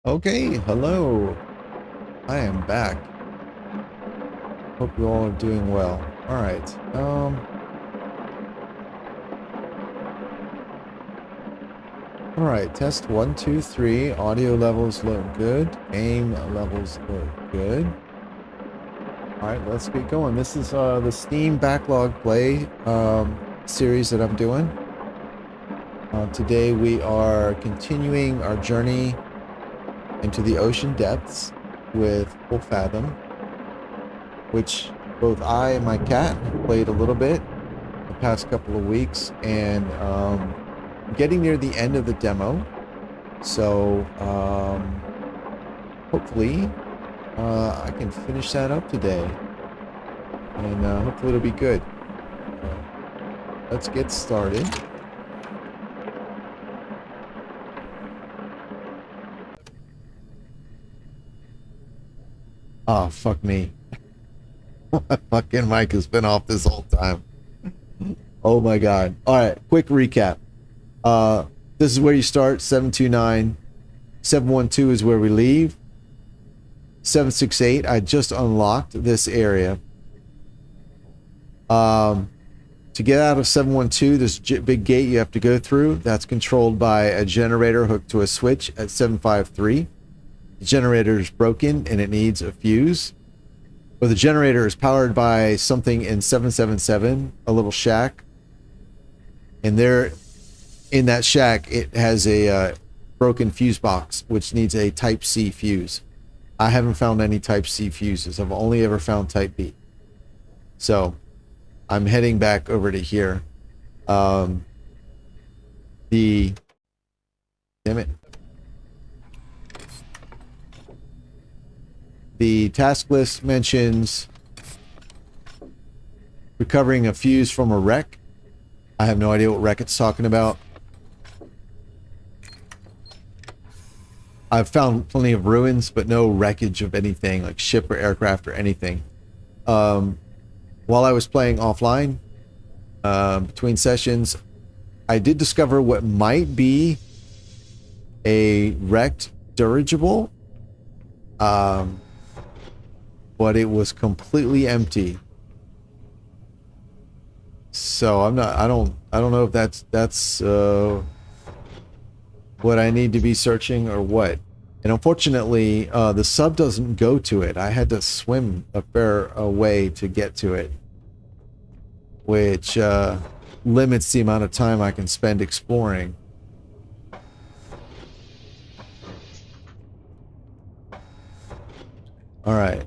Okay, hello. I am back. Hope you all are doing well. All right. All right. Test 1, 2, 3. Audio levels look good. Game levels look good. All right, let's get going. This is the Steam Backlog Play series that I'm doing. Today we are continuing our journey into the ocean depths with Fathom, which both I and my cat have played a little bit the past couple of weeks, and getting near the end of the demo. So hopefully I can finish that up today, and hopefully it'll be good. Let's get started. Oh, fuck me. My fucking mic has been off this whole time. Oh my god. Alright, quick recap. This is where you start, 729. 712 is where we leave. 768, I just unlocked this area. To get out of 712, there's a big gate you have to go through. That's controlled by a generator hooked to a switch at 753. The generator is broken and it needs a fuse. Or the generator is powered by something in 777, a little shack. And there, in that shack, it has a broken fuse box, which needs a Type C fuse. I haven't found any Type C fuses. I've only ever found Type B. So, I'm heading back over to here. Damn it. The task list mentions recovering a fuse from a wreck. I have no idea what wreck it's talking about. I've found plenty of ruins, but no wreckage of anything, like ship or aircraft or anything. While I was playing offline, between sessions, I did discover what might be a wrecked dirigible. But it was completely empty. So I don't know if that's what I need to be searching or what. And unfortunately, the sub doesn't go to it. I had to swim a fair way to get to it, which limits the amount of time I can spend exploring. All right.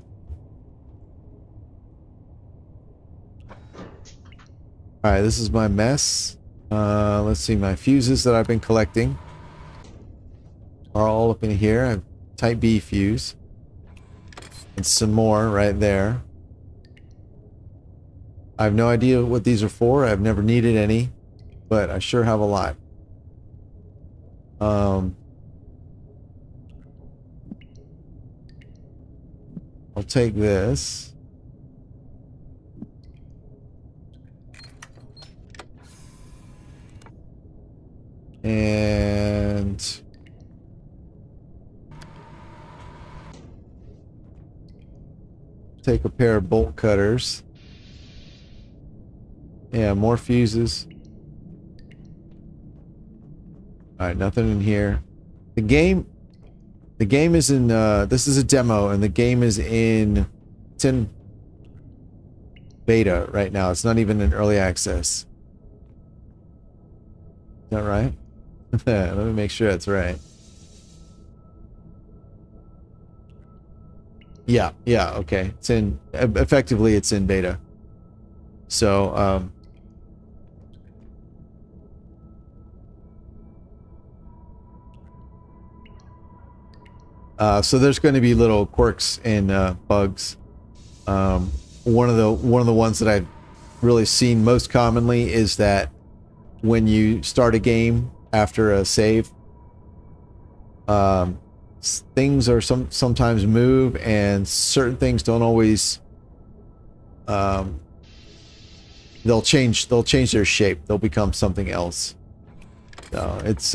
All right, this is my mess. Let's see, my fuses that I've been collecting are all up in here. I have Type B fuse. And some more right there. I have no idea what these are for. I've never needed any, but I sure have a lot. I'll take this. And take a pair of bolt cutters. Yeah, more fuses. Alright, nothing in here. The game is in, this is a demo, and the game is in, it's in beta right now. It's not even in early access. Is that right? Let me make sure that's right. Yeah, okay. It's in, effectively it's in beta. So, so there's going to be little quirks and bugs. One of the ones that I've really seen most commonly is that when you start a game after a save, things are sometimes move, and certain things don't always. They'll change their shape. They'll become something else. So it's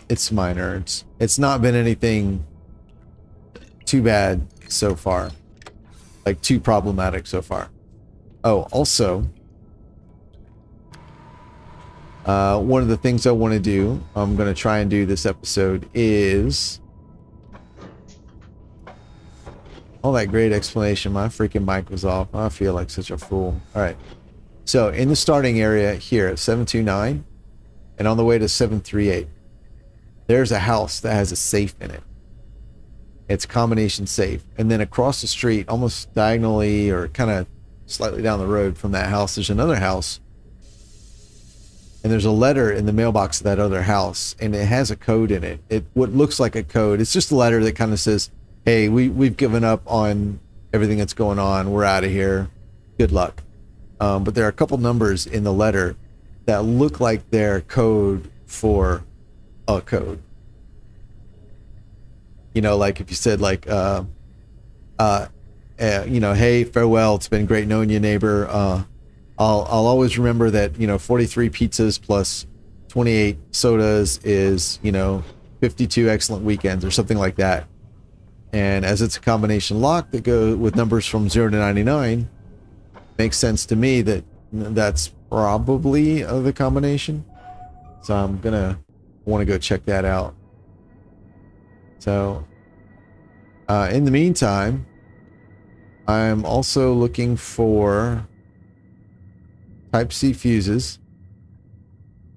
It's minor. It's not been anything too bad so far. Like, too problematic so far. Oh, also, one of the things I want to do, I'm going to try and do this episode, is... all that great explanation. My freaking mic was off. I feel like such a fool. All right. So, in the starting area here at 729, and on the way to 738, there's a house that has a safe in it. It's a combination safe. And then across the street, almost diagonally or kind of slightly down the road from that house, there's another house. And there's a letter in the mailbox of that other house, and it has a code in it. What looks like a code. It's just a letter that kind of says, hey, we've given up on everything that's going on. We're out of here. Good luck. But there are a couple numbers in the letter that look like they're code for a code. You know, like if you said like, you know, hey, farewell. It's been great knowing you, neighbor. I'll always remember that, you know, 43 pizzas plus 28 sodas is, you know, 52 excellent weekends or something like that. And as it's a combination lock that goes with numbers from 0 to 99, makes sense to me that that's probably the combination. So I'm gonna want to go check that out. So in the meantime, I'm also looking for Type-C fuses,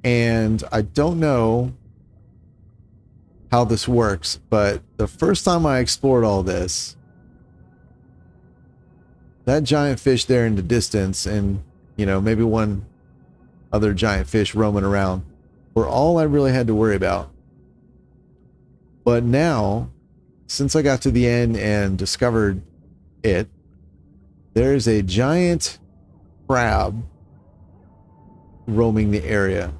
and I don't know how this works, but the first time I explored all this, that giant fish there in the distance and, you know, maybe one other giant fish roaming around were all I really had to worry about. But now, since I got to the end and discovered it, there's a giant crab roaming the area.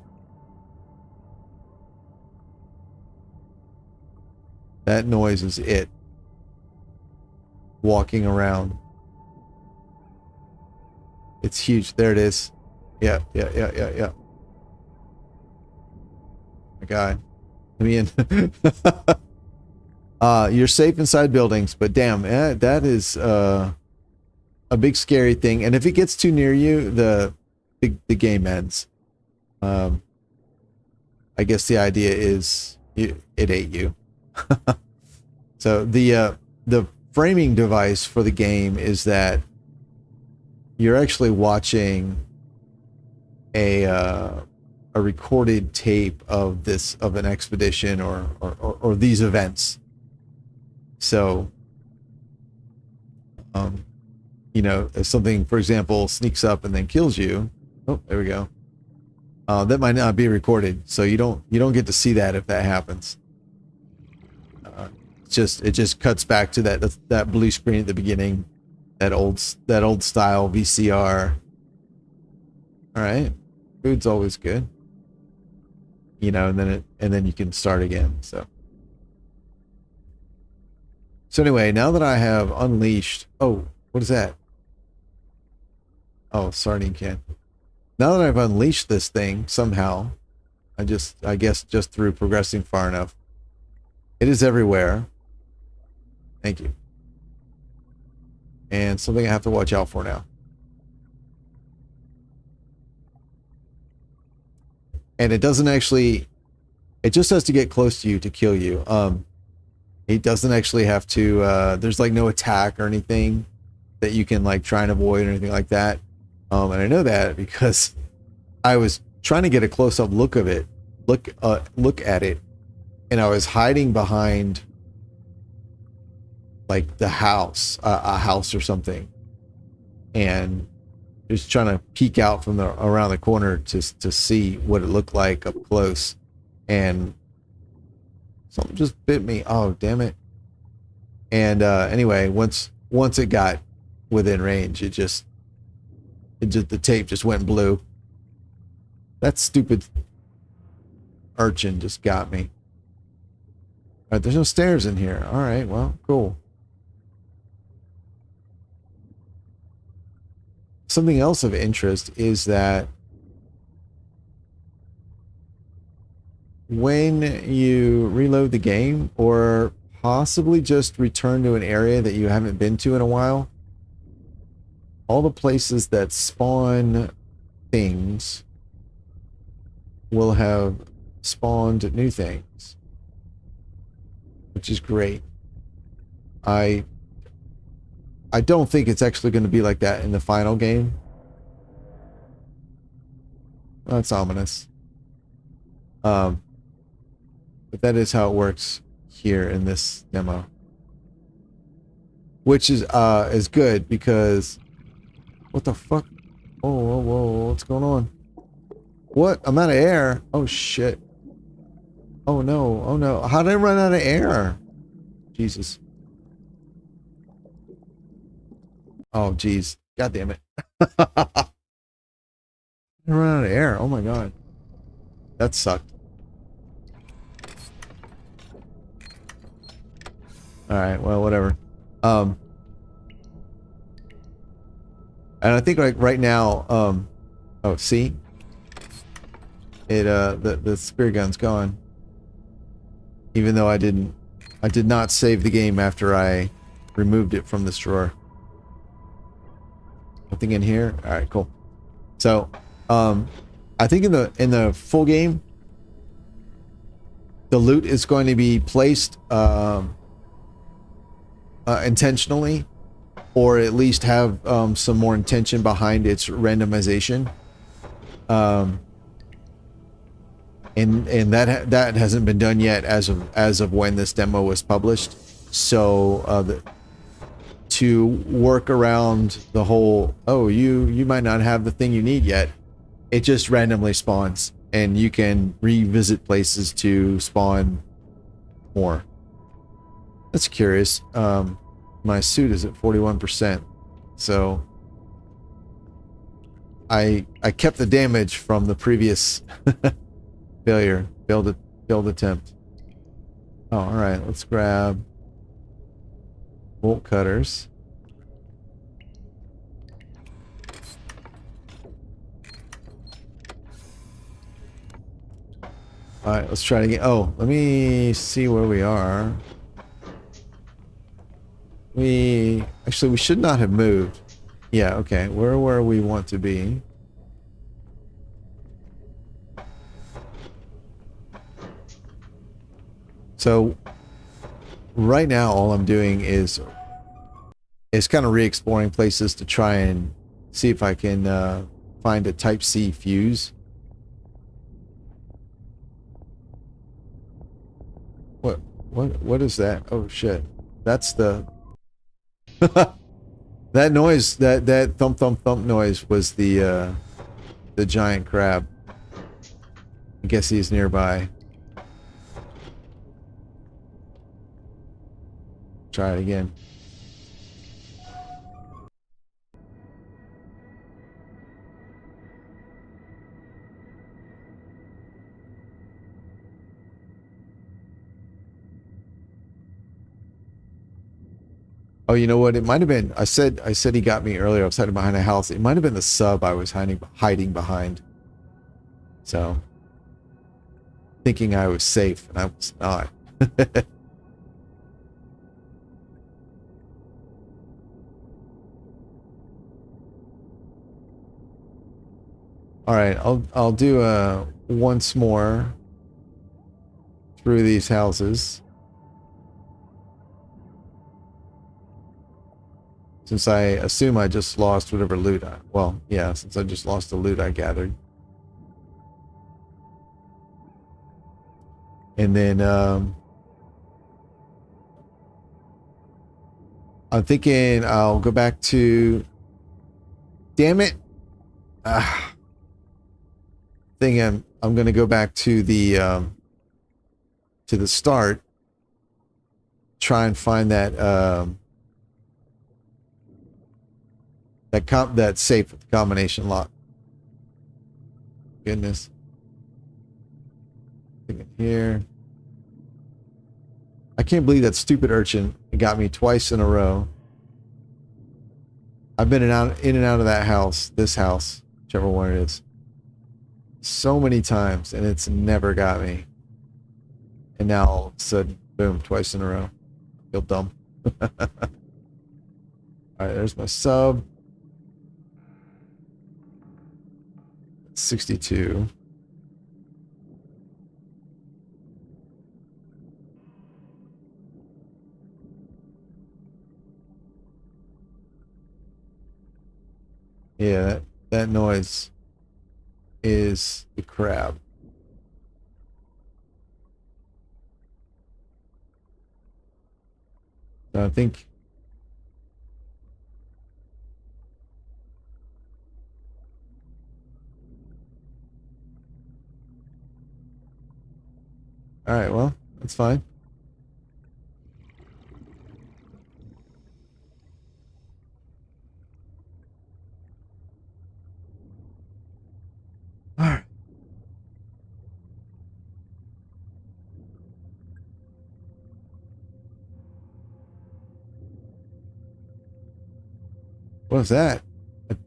That noise is it. Walking around. It's huge. There it is. Yeah. My God. Let me in. You're safe inside buildings, but damn, that is a big scary thing. And if it gets too near you, the game ends. I guess the idea is it ate you. So the framing device for the game is that you're actually watching a recorded tape of an expedition or these events. So you know, if something, for example, sneaks up and then kills you, oh, there we go. That might not be recorded, so you don't get to see that if that happens. It just cuts back to that blue screen at the beginning, that old style VCR. All right, food's always good, you know, and then you can start again. So anyway, now that I have unleashed, oh, what is that? Oh, sardine can. Now that I've unleashed this thing somehow, I guess just through progressing far enough, it is everywhere. Thank you. And something I have to watch out for now. And it doesn't actually, it just has to get close to you to kill you. It doesn't actually have to, there's like no attack or anything that you can like try and avoid or anything like that. And I know that because I was trying to get a close-up look of it, look at it, and I was hiding behind like the house, a house or something, and just trying to peek out from around the corner to see what it looked like up close, and something just bit me. Oh, damn it. And anyway, once it got within range, the tape just went blue. That stupid urchin just got me. All right, there's no stairs in here. All right, well, cool. Something else of interest is that when you reload the game, or possibly just return to an area that you haven't been to in a while, all the places that spawn things will have spawned new things, which is great. I don't think it's actually going to be like that in the final game. That's ominous. But that is how it works here in this demo, which is good because what the fuck? Oh, whoa, whoa, what's going on? What? I'm out of air. Oh shit. Oh no. Oh no. How did I run out of air? Jesus. Oh jeez. God damn it. I ran out of air. Oh my god. That sucked. Alright, well, whatever. And I think like right now, oh, see? It, the spear gun's gone. Even though I did not save the game after I removed it from this drawer. Nothing in here? Alright, cool. So, I think in the full game, the loot is going to be placed intentionally, or at least have some more intention behind its randomization. And that hasn't been done yet as of when this demo was published. So to work around the whole, oh, you might not have the thing you need yet, it just randomly spawns, and you can revisit places to spawn more. That's curious. My suit is at 41%, so I kept the damage from the previous failed attempt. Oh, all right. Let's grab bolt cutters. All right, let's try to get. Oh, let me see where we are. We should not have moved. Yeah, okay. Where we want to be. So right now all I'm doing is kind of re-exploring places to try and see if I can find a Type C fuse. What is that? Oh shit. That's the that noise, that thump thump thump noise was the giant crab. I guess he's nearby. Try it again. Oh, you know what? It might have been. I said he got me earlier. I was hiding behind a house. It might have been the sub I was hiding behind. So, thinking I was safe, and I was not. All right, I'll do once more through these houses. Since I assume I just lost whatever loot well, yeah, since I just lost the loot I gathered. And then I'm thinking I'll go back to, damn it. Thinking I'm going to go back to the start, try and find that that safe with the combination lock. Goodness. Here. I can't believe that stupid urchin got me twice in a row. I've been in and out of that house, this house, whichever one it is, so many times, and it's never got me. And now all of a sudden, boom, twice in a row. I feel dumb. Alright, there's my sub. 62. Yeah, that noise is the crab. So I think all right, well, that's fine. All right. What was that?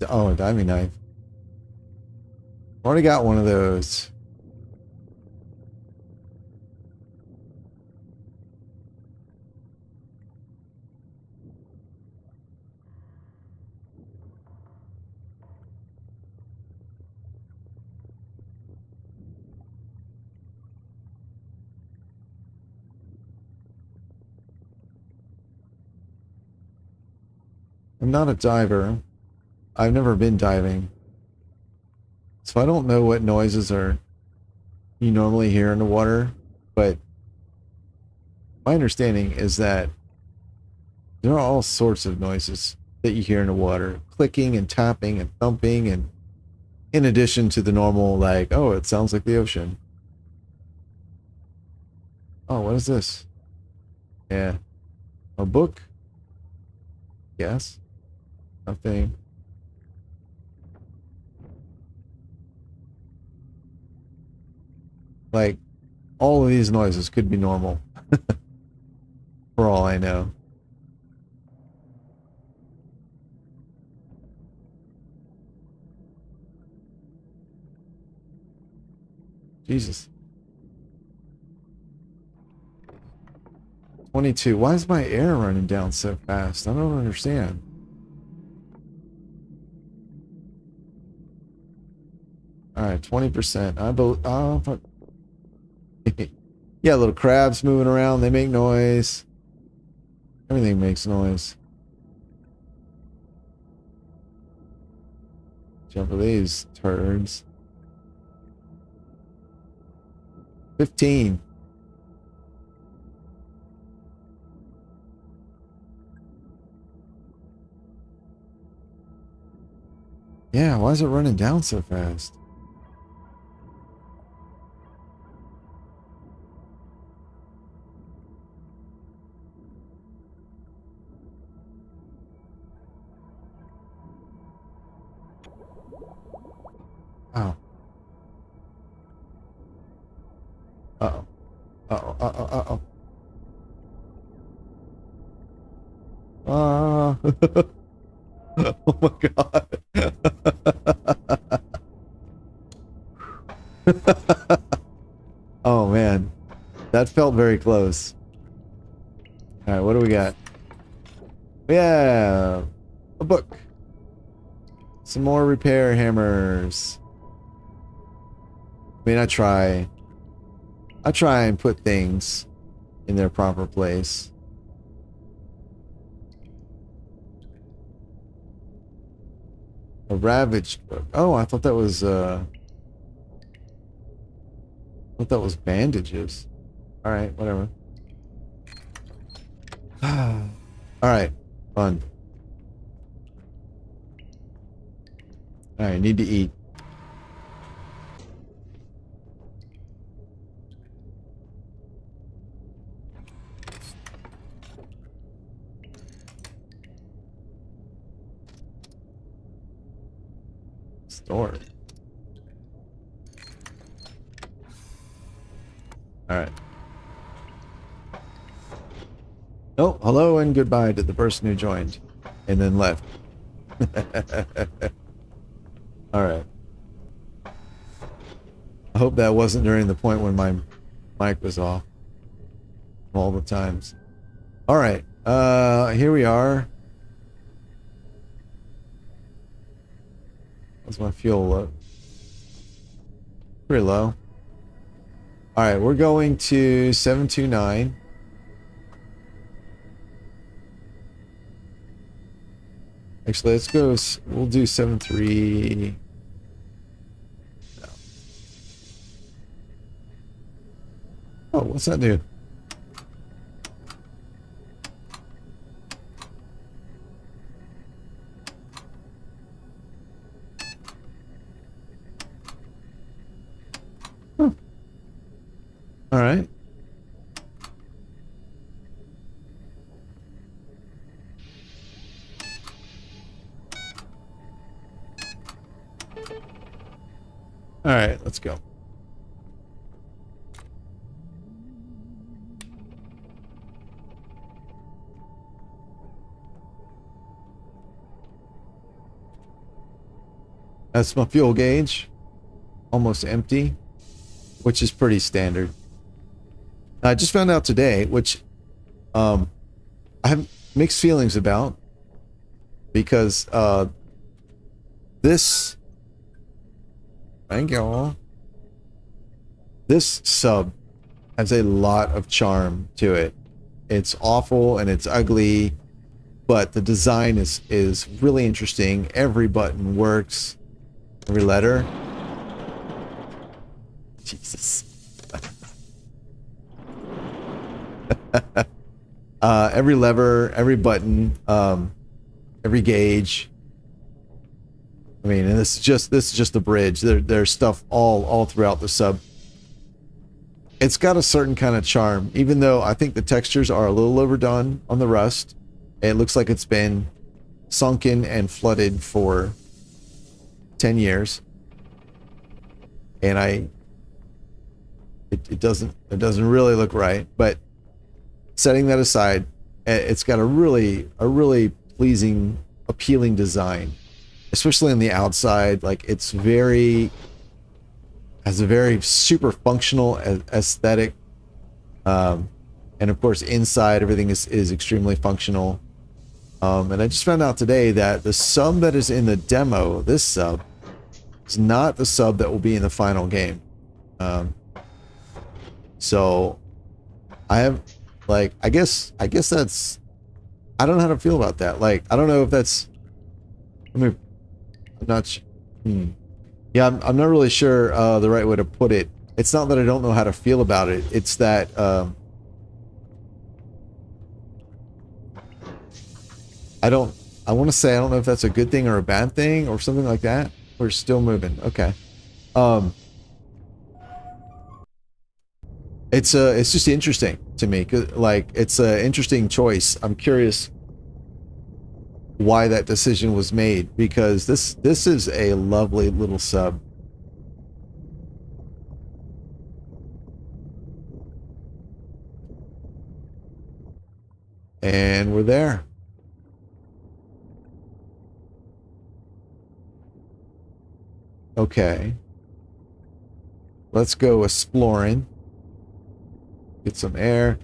Oh, a diving knife. Already got one of those. I'm not a diver. I've never been diving. So I don't know what noises are you normally hear in the water, but my understanding is that there are all sorts of noises that you hear in the water. Clicking and tapping and thumping, and in addition to the normal, like, oh, it sounds like the ocean. Oh, what is this? Yeah. A book? Yes. Nothing. Like, all of these noises could be normal. For all I know. Jesus. 22. Why is my air running down so fast? I don't understand. Alright, 20%. I believe. Oh, fuck. Yeah, little crabs moving around. They make noise. Everything makes noise. Jump for these turds. 15. Yeah, why is it running down so fast? Oh. Uh-oh. Uh-oh. Uh-oh. Uh-oh. Oh my god. Oh man. That felt very close. Alright, what do we got? Yeah. A book. Some more repair hammers. I mean, I try and put things in their proper place. A ravaged book. Oh, I thought that was bandages. All right, whatever. All right, fun. All right, need to eat. Store. All right. Oh, hello and goodbye to the person who joined and then left. All right. I hope that wasn't during the point when my mic was off. all the times. All right, here we are. What's my fuel low? Pretty low. All right, we're going to 729. Actually, let's go. We'll do 73. No. Oh, what's that do? Huh. All right. All right, let's go. That's my fuel gauge. Almost empty, which is pretty standard. I just found out today, which I have mixed feelings about, because this, thank you, this sub has a lot of charm to it. It's awful and it's ugly, but the design is really interesting. Every button works, every letter. Jesus. Every lever, every button, every gauge. I mean, and this is just the bridge. There's stuff all throughout the sub. It's got a certain kind of charm, even though I think the textures are a little overdone on the rust. It looks like it's been sunken and flooded for 10 years. And it doesn't really look right, but setting that aside, it's got a really pleasing, appealing design, especially on the outside. Like, it's has a very super functional aesthetic, and of course inside everything is extremely functional. And I just found out today that the sub that is in the demo, this sub, is not the sub that will be in the final game. So I have, like, I guess that's, I don't know how to feel about that. Like, I don't know if that's, I'm not, yeah, I'm not really sure the right way to put it. It's not that I don't know how to feel about it. It's that I want to say I don't know if that's a good thing or a bad thing or something like that. We're still moving. Okay. It's just interesting to me. Like, it's an interesting choice. I'm curious why that decision was made, because this is a lovely little sub. And we're there. Okay. Let's go exploring. Get some air.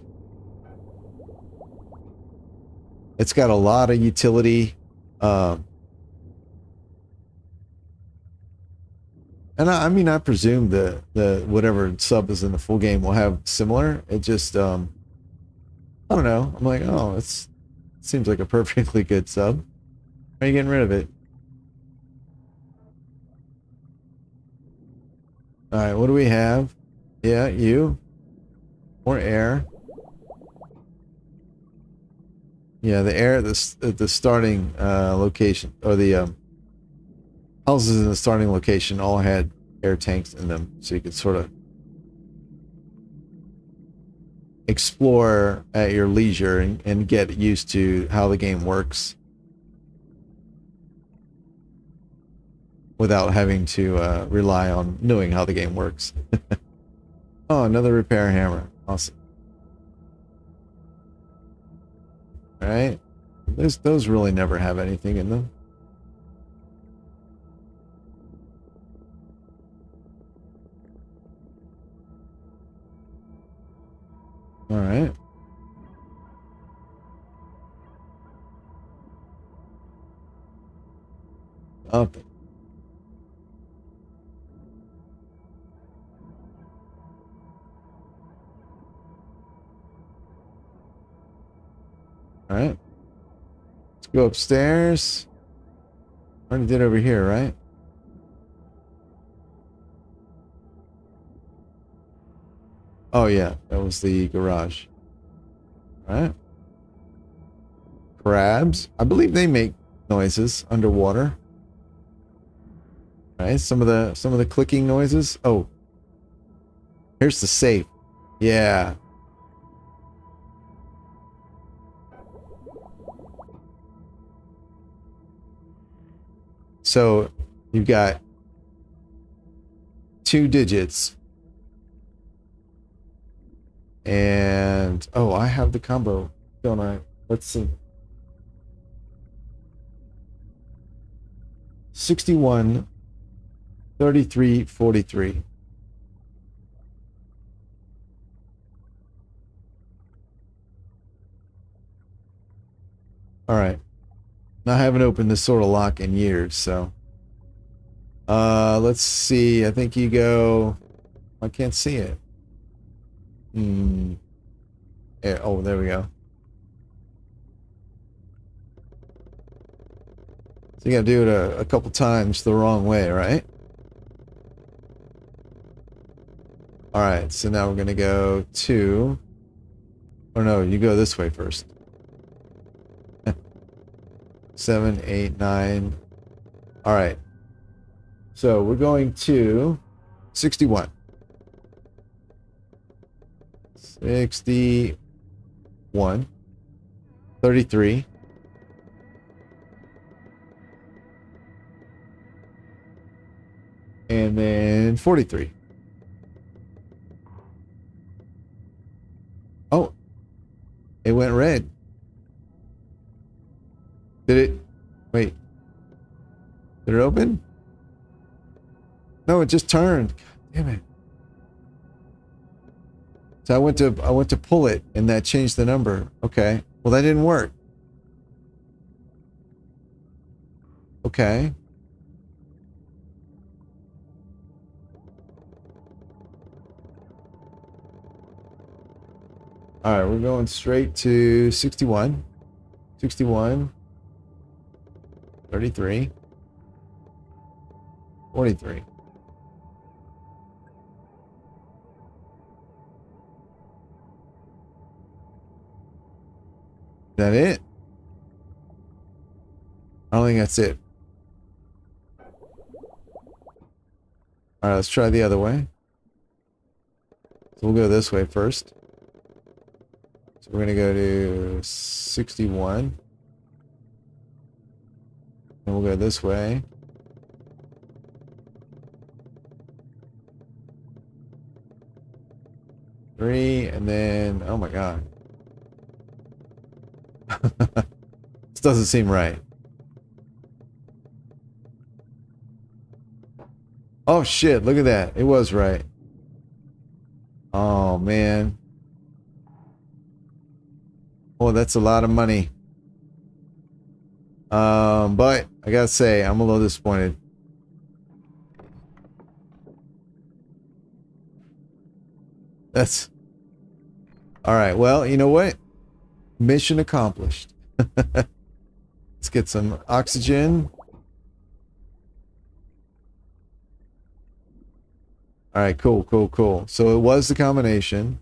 It's got a lot of utility. And I mean, I presume the whatever sub is in the full game will have similar. It just, I don't know. I'm like, oh, it seems like a perfectly good sub. Why are you getting rid of it? All right, what do we have? Yeah, you. More air. Yeah, the air at the starting location, or the houses in the starting location all had air tanks in them, so you could sort of explore at your leisure and get used to how the game works without having to rely on knowing how the game works. Oh, another repair hammer. Awesome. All right. Those really never have anything in them. All right. Something. All right. Let's go upstairs. Already did over here, right? Oh yeah, that was the garage. All right. Crabs. I believe they make noises underwater. All right. Some of the clicking noises. Oh. Here's the safe. Yeah. So you've got 2 digits. And oh, I have the combo, don't I? Let's see. 61 33 43. All right. Now, I haven't opened this sort of lock in years, so let's see. I think you go. I can't see it. Yeah, oh, there we go. So you gotta do it a couple times the wrong way, right? All right, so now we're gonna go to. Oh no, you go this way first. 7, 8, 9. All right. So we're going to 61. 61. 33. And then 43. Oh, it went red. Did it? Wait. Did it open? No, it just turned. God damn it. So I went to pull it and that changed the number. Okay. Well, that didn't work. Okay. All right, we're going straight to 61. 61. 33. 43. Is that it? I don't think that's it. All right, let's try the other way. So we'll go this way first. So we're going to go to 61. And we'll go this way. Three, and then, oh my God. This doesn't seem right. Oh shit, look at that. It was right. Oh man. Oh, that's a lot of money. But I gotta say, I'm a little disappointed. That's all right. Well, you know what? Mission accomplished. Let's get some oxygen. All right, cool, cool, cool. So it was the combination.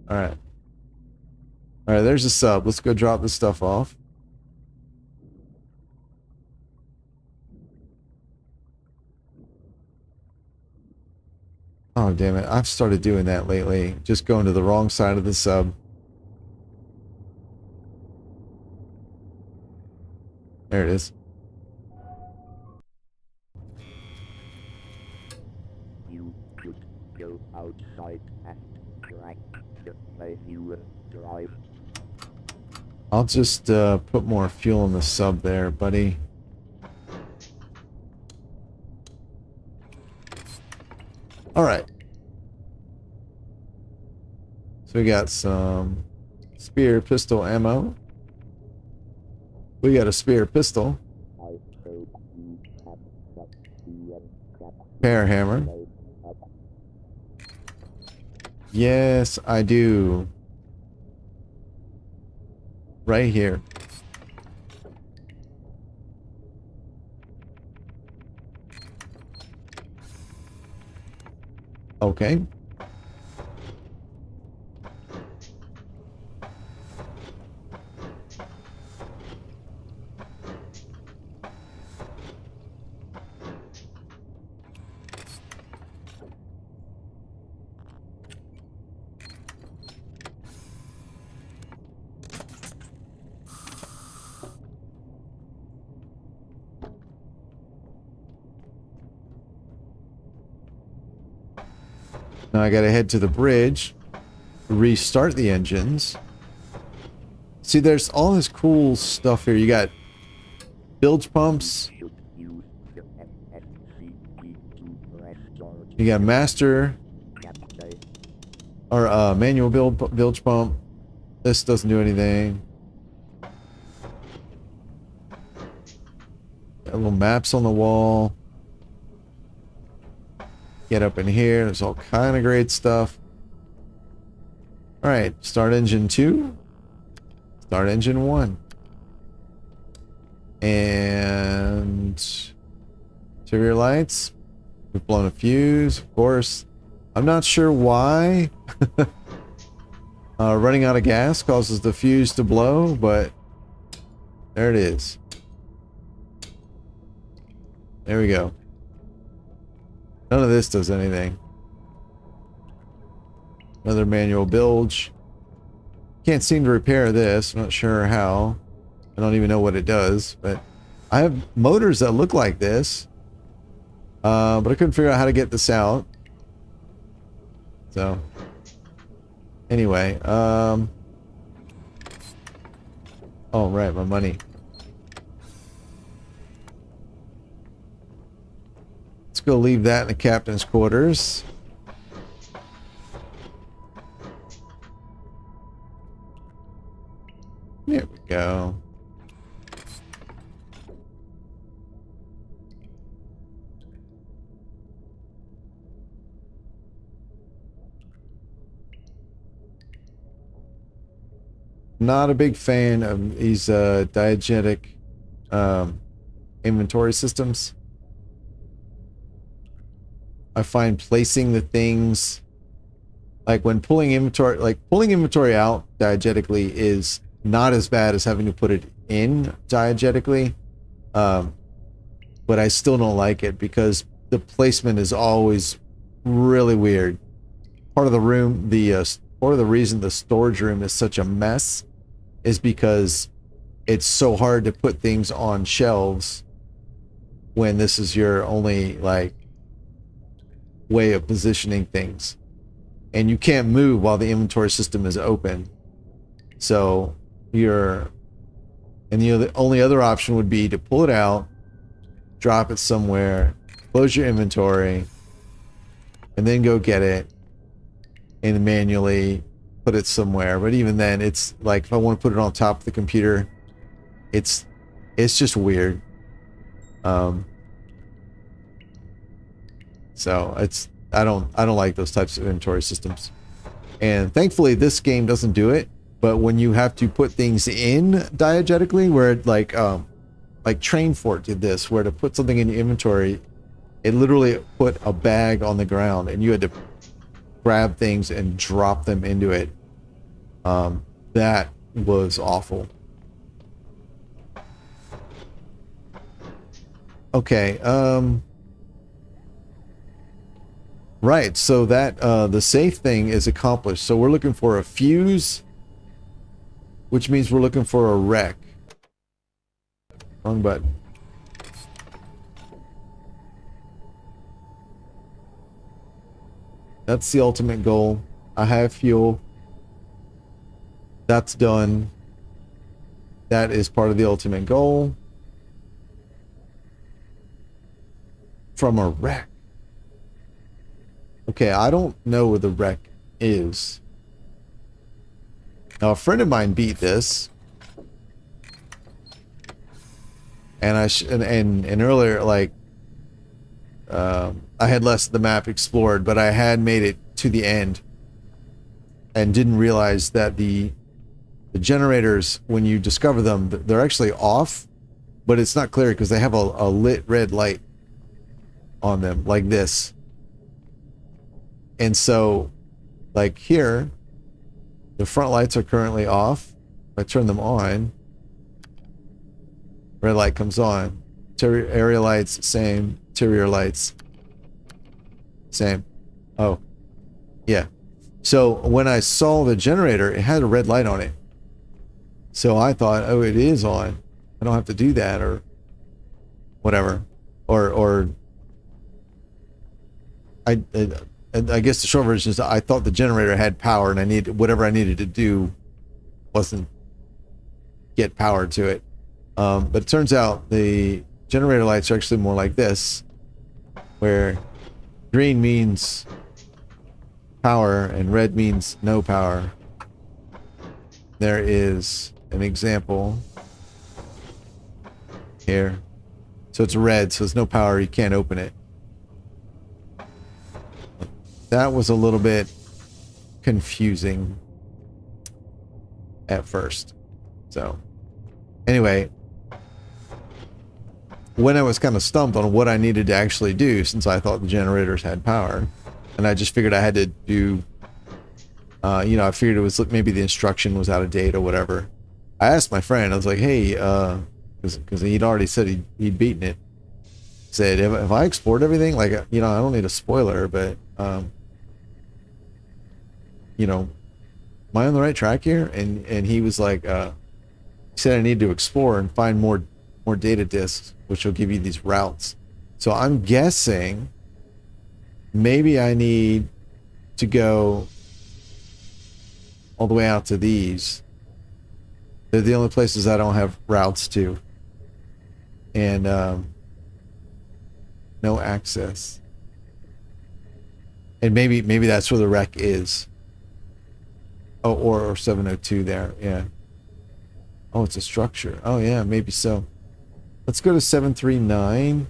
All right. All right, there's a sub. Let's go drop this stuff off. Oh, damn it. I've started doing that lately. Just going to the wrong side of the sub. There it is. You could go outside and track the place you will drive. I'll just put more fuel in the sub there, buddy. All right. So we got some spear pistol ammo. We got a spear pistol. Pear hammer. Yes, I do. Right here. Okay. Now I gotta head to the bridge, restart the engines. See, there's all this cool stuff here. You got bilge pumps. You got master or manual bilge pump. This doesn't do anything. Got little maps on the wall. Get up in here. There's all kind of great stuff. All right, start engine 2. Start engine 1. And interior lights. We've blown a fuse, of course. I'm not sure why running out of gas causes the fuse to blow, but there it is. There we go. None of this does anything. Another manual bilge. Can't seem to repair this. I'm not sure how. I don't even know what it does, but I have motors that look like this. But I couldn't figure out how to get this out. So anyway, oh right, my money. Let's go leave that in the captain's quarters. There we go. Not a big fan of these diegetic inventory systems. I find placing the things, like when pulling inventory out diegetically is not as bad as having to put it in diegetically. But I still don't like it because the placement is always really weird. Part of the room, part of the reason the storage room is such a mess is because it's so hard to put things on shelves when this is your only like way of positioning things, and you can't move while the inventory system is open. So the only other option would be to pull it out, drop it somewhere, close your inventory, and then go get it and manually put it somewhere. But even then, it's like if I want to put it on top of the computer, it's just weird. So I don't like those types of inventory systems. And thankfully this game doesn't do it, but when you have to put things in diegetically, where it like Train Fort did this, where to put something in your inventory, it literally put a bag on the ground and you had to grab things and drop them into it. That was awful. Okay, right, so that the safe thing is accomplished. So we're looking for a fuse, which means we're looking for a wreck. Wrong button. That's the ultimate goal. I have fuel. That's done. That is part of the ultimate goal. From a wreck. Okay, I don't know where the wreck is. Now, a friend of mine beat this. And and earlier, like, I had less of the map explored, but I had made it to the end and didn't realize that the generators, when you discover them, they're actually off, but it's not clear because they have a lit red light on them like this. And so, like here, the front lights are currently off. If I turn them on, red light comes on. Area lights, same. Interior lights, same. Oh, yeah. So when I saw the generator, it had a red light on it. So I thought, oh, it is on. I don't have to do that or whatever. Or I guess the short version is I thought the generator had power and I needed whatever I needed to do wasn't get power to it. But it turns out the generator lights are actually more like this, where green means power and red means no power. There is an example here. So it's red, so there's no power, you can't open it. That was a little bit confusing at first. So anyway, when I was kind of stumped on what I needed to actually do, since I thought the generators had power, and I just figured I had to do, you know, I figured it was maybe the instruction was out of date or whatever. I asked my friend, I was like, hey, because he'd already said he'd beaten it. Said, if I explored everything, like, you know, I don't need a spoiler, but, you know, am I on the right track here? And he was like, he said I need to explore and find more data disks, which will give you these routes. So I'm guessing maybe I need to go all the way out to these. They're the only places I don't have routes to. And no access. And maybe that's where the wreck is. Oh, or 702 there, yeah. Oh, it's a structure. Oh yeah, maybe so. Let's go to 739.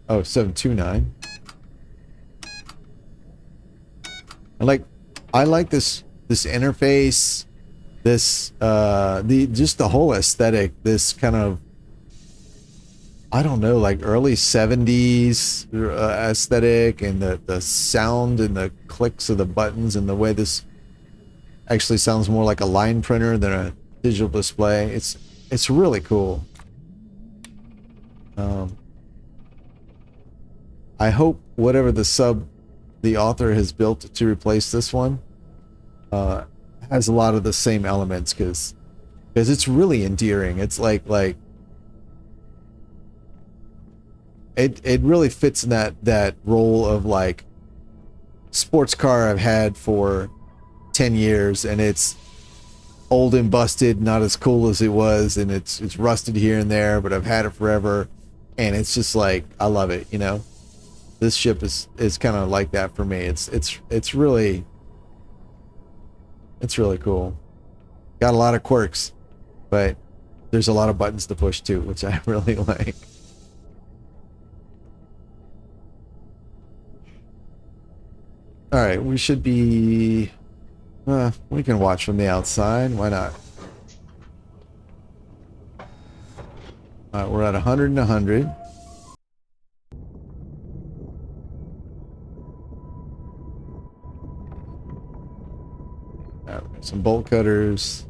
Oh, 729. I like this interface, this just the whole aesthetic, this kind of, I don't know, like early 70s aesthetic, and the sound and the clicks of the buttons and the way this actually sounds more like a line printer than a digital display. It's really cool. I hope whatever the author has built to replace this one has a lot of the same elements, because it's really endearing. It's like it really fits in that role of like sports car I've had for 10 years, and it's old and busted, not as cool as it was, and it's rusted here and there, but I've had it forever, and it's just like, I love it, you know. This ship is kind of like that for me. It's really cool. Got a lot of quirks, but there's a lot of buttons to push too, which I really like. All right, we should be. We can watch from the outside. Why not? All right, we're at 100 and 100. Some bolt cutters.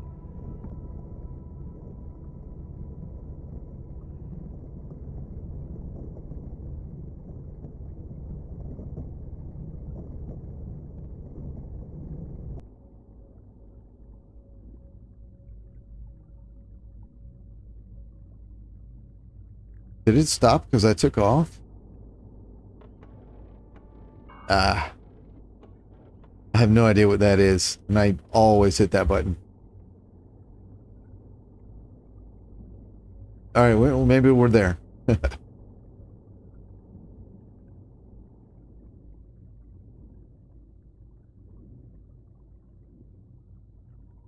Did it stop because I took off? I have no idea what that is, and I always hit that button. All right, well, maybe we're there.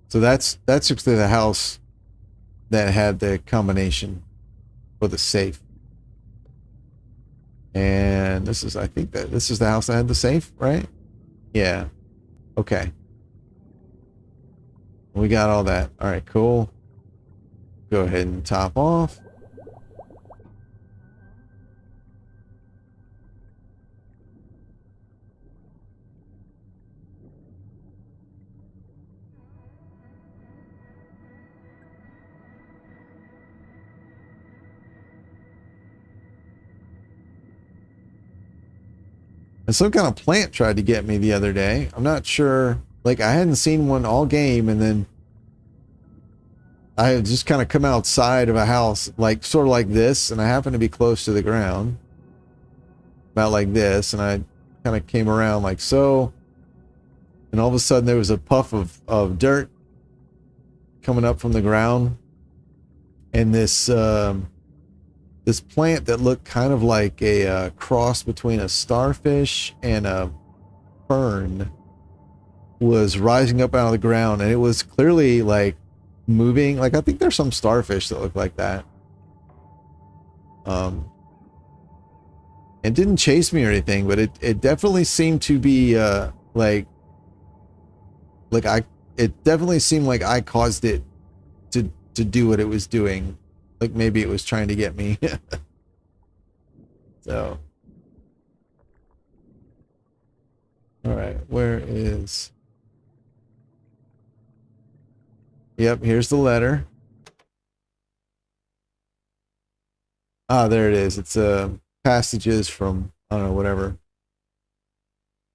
So that's actually the house that had the combination for the safe. And this is, I think that this is the house that had the safe, right? Yeah. Okay. We got all that. All right, cool. Go ahead and top off. And some kind of plant tried to get me the other day. I'm not sure. Like, I hadn't seen one all game, and then I had just kind of come outside of a house, like sort of like this, and I happened to be close to the ground. About like this, and I kind of came around like so. And all of a sudden there was a puff of dirt coming up from the ground. And this this plant that looked kind of like a cross between a starfish and a fern was rising up out of the ground, and it was clearly like moving. Like, I think there's some starfish that look like that. It didn't chase me or anything, but it definitely seemed to be it definitely seemed like I caused it to do what it was doing. Like, maybe it was trying to get me. So, all right, where is? Yep, here's the letter. Ah, there it is. It's passages from, I don't know, whatever.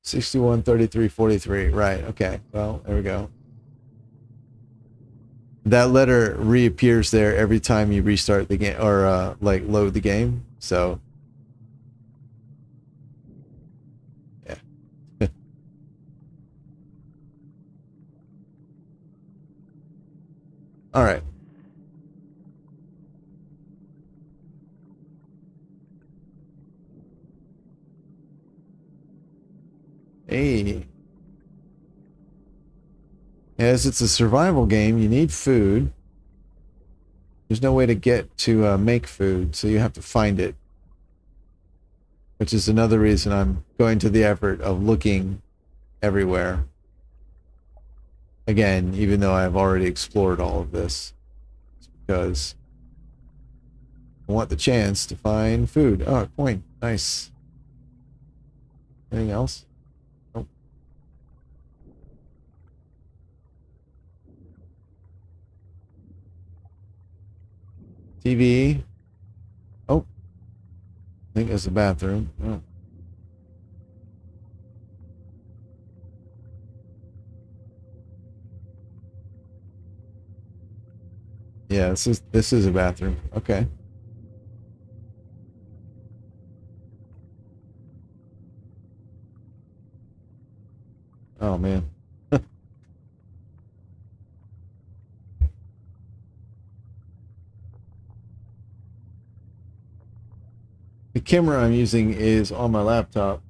61, 33, 43. Right. Okay. Well, there we go. That letter reappears there every time you restart the game or like load the game. So yeah. All right. Hey. As it's a survival game, you need food. There's no way to get to make food, so you have to find it. Which is another reason I'm going to the effort of looking everywhere. Again, even though I've already explored all of this. It's because I want the chance to find food. Oh, coin. Nice. Anything else? Nope. TV. Oh. I think it's a bathroom. Oh. Yeah, this is a bathroom. Okay. Oh man. The camera I'm using is on my laptop.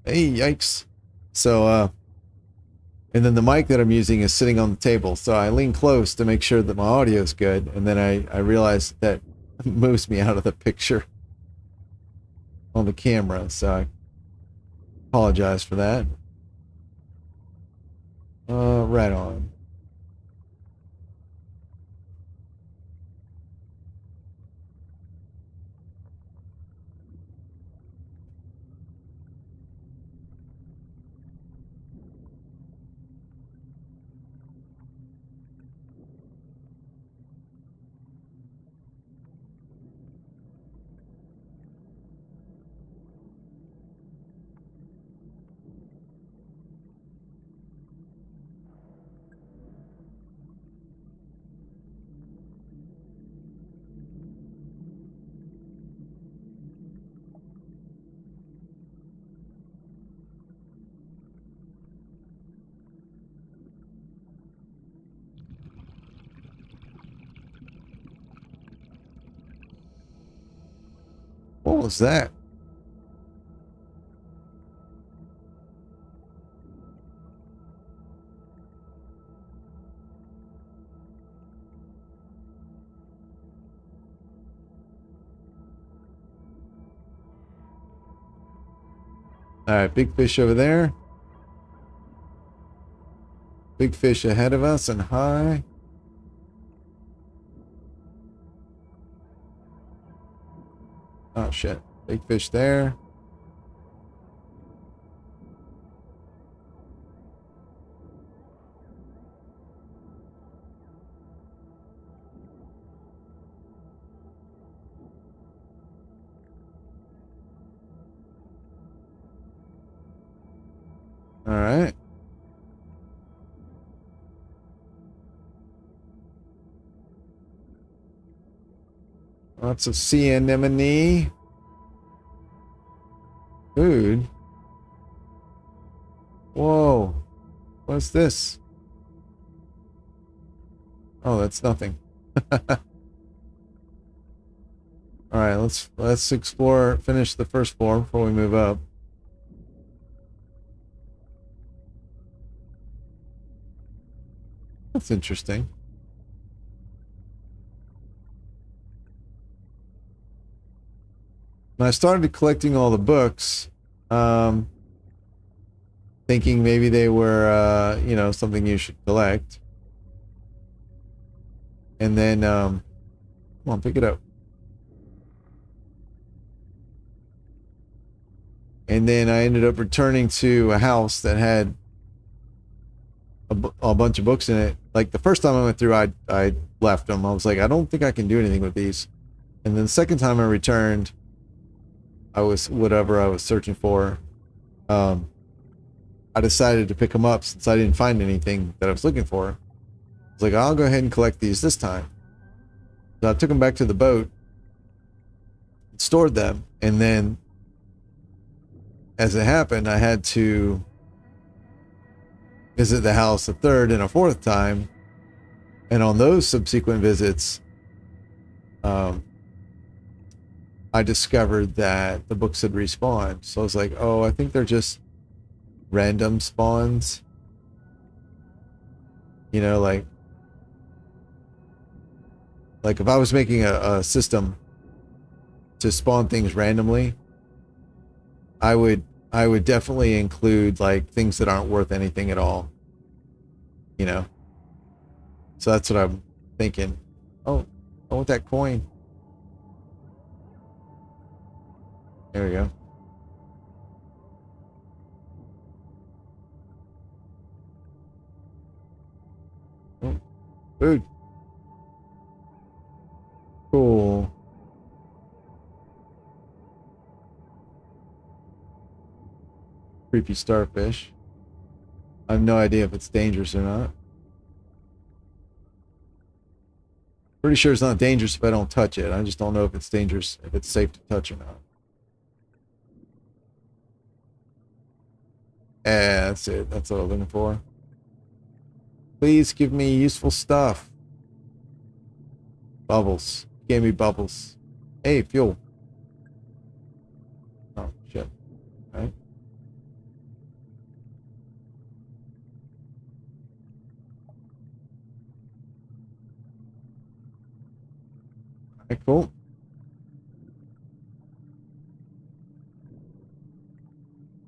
Hey, yikes. So, and then the mic that I'm using is sitting on the table. So I lean close to make sure that my audio is good. And then I realize that moves me out of the picture on the camera. So I apologize for that. Right on. What was that? All right, big fish over there. Big fish ahead of us and high. Oh shit. Big fish there. All right. Lots of sea anemone. Food. Whoa. What's this? Oh, that's nothing. All right, let's explore, finish the first floor before we move up. That's interesting. When I started collecting all the books, thinking maybe they were, you know, something you should collect. And then, come on, pick it up. And then I ended up returning to a house that had a bunch of books in it. Like the first time I went through, I left them. I was like, I don't think I can do anything with these. And then the second time I returned, I was whatever I was searching for. I decided to pick them up since I didn't find anything that I was looking for. I was like, I'll go ahead and collect these this time. So I took them back to the boat, stored them, and then as it happened, I had to visit the house a third and a fourth time. And on those subsequent visits, I discovered that the books had respawned. So I was like, oh, I think they're just random spawns. You know, like if I was making a system to spawn things randomly, I would definitely include like things that aren't worth anything at all. You know? So that's what I'm thinking. Oh, I want that coin. There we go. Oh, food. Cool. Creepy starfish. I have no idea if it's dangerous or not. Pretty sure it's not dangerous if I don't touch it. I just don't know if it's dangerous, if it's safe to touch or not. Yeah, that's it. That's what I'm looking for. Please give me useful stuff. Bubbles. Gave me bubbles. Hey, fuel. Oh, shit. All right. All right, cool.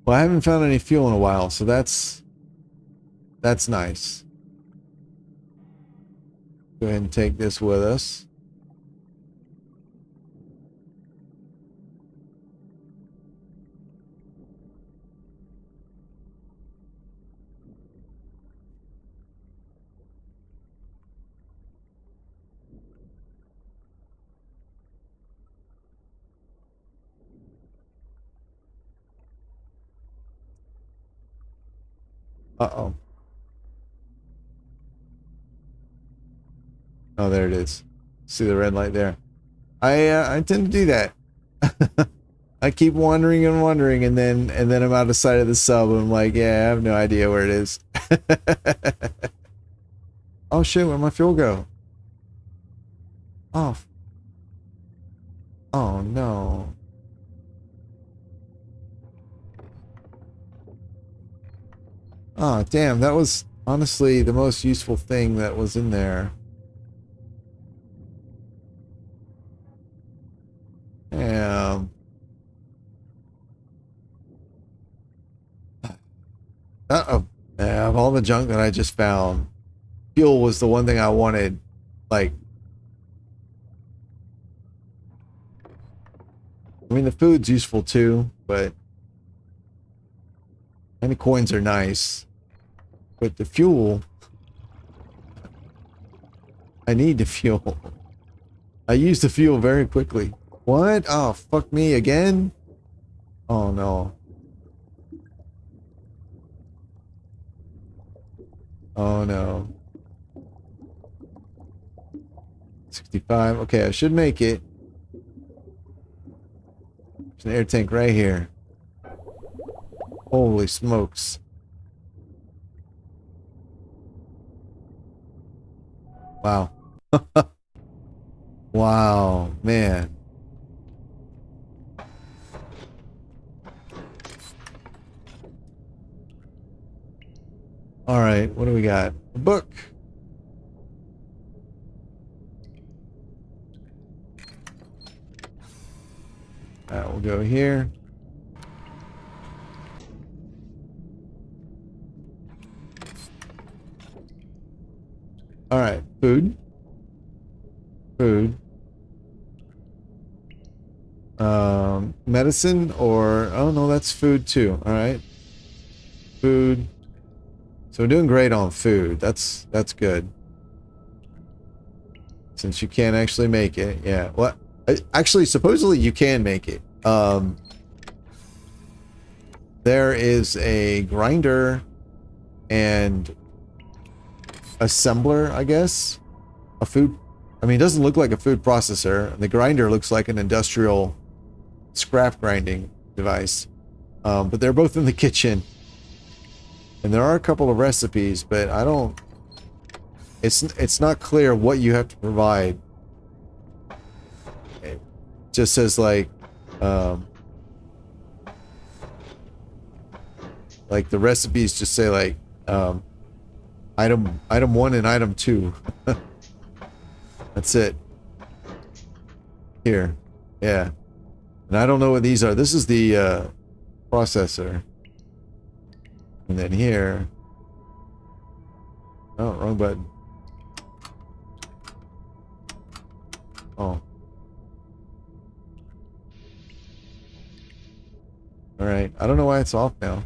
Well, I haven't found any fuel in a while, so that's nice. Go ahead and take this with us. Uh-oh. Oh, there it is. See the red light there. I tend to do that. I keep wandering and wandering, and then I'm out of sight of the sub, and I'm like, yeah, I have no idea where it is. Oh shit, where'd my fuel go? Oh. Oh no. Oh, damn. That was honestly the most useful thing that was in there. Damn. Uh-oh. Yeah, of all the junk that I just found, fuel was the one thing I wanted. Like, I mean, the food's useful too, but and the coins are nice. But the fuel, I need the fuel. I used the fuel very quickly. What? Oh, fuck me again? Oh, no. Oh, no. 65. Okay, I should make it. There's an air tank right here. Holy smokes. Wow. Wow, man. All right, what do we got? A book. All right, we'll go here. All right, food. Food. Medicine or... Oh, no, that's food too. All right. Food. So we're doing great on food. That's good. Since you can't actually make it. Yeah. What? Actually, supposedly you can make it. There is a grinder and assembler, I guess. A food... I mean, it doesn't look like a food processor. The grinder looks like an industrial scrap grinding device. But they're both in the kitchen. And there are a couple of recipes, but I don't... It's not clear what you have to provide. It just says like the recipes just say like item 1 and item 2. That's it. Here. Yeah. And I don't know what these are. This is the processor. And then here. Oh, wrong button. Oh. Alright. I don't know why it's off now.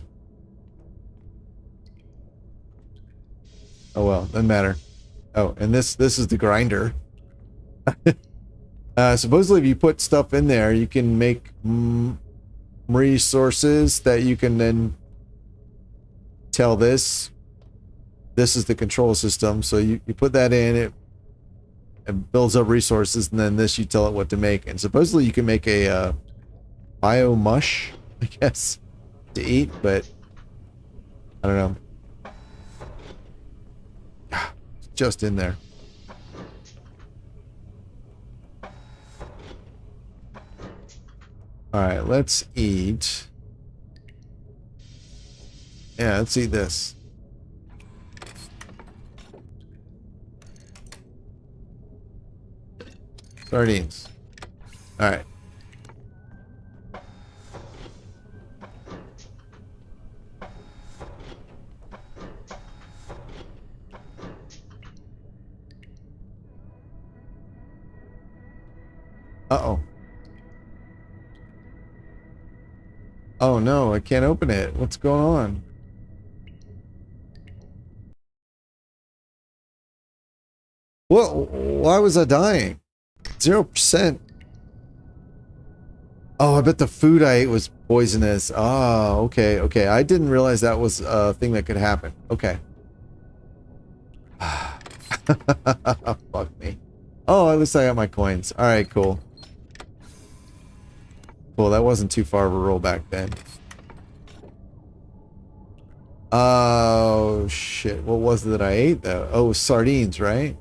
Oh well, doesn't matter. Oh, and this is the grinder. Supposedly if you put stuff in there, you can make resources that you can then tell this is the control system. So you put that in, it builds up resources, and then this you tell it what to make. And supposedly you can make a bio mush, I guess, to eat, but I don't know. It's just in there. Alright, let's eat. Yeah, let's eat this. Sardines. Alright. Uh-oh. Oh no, I can't open it. What's going on? Well, why was I dying? 0%. Oh, I bet the food I ate was poisonous. Oh, okay, okay. I didn't realize that was a thing that could happen. Okay. Fuck me. Oh, at least I got my coins. Alright, cool. Cool, that wasn't too far of a roll back then. Oh, shit. What was it that I ate, though? Oh, sardines, right?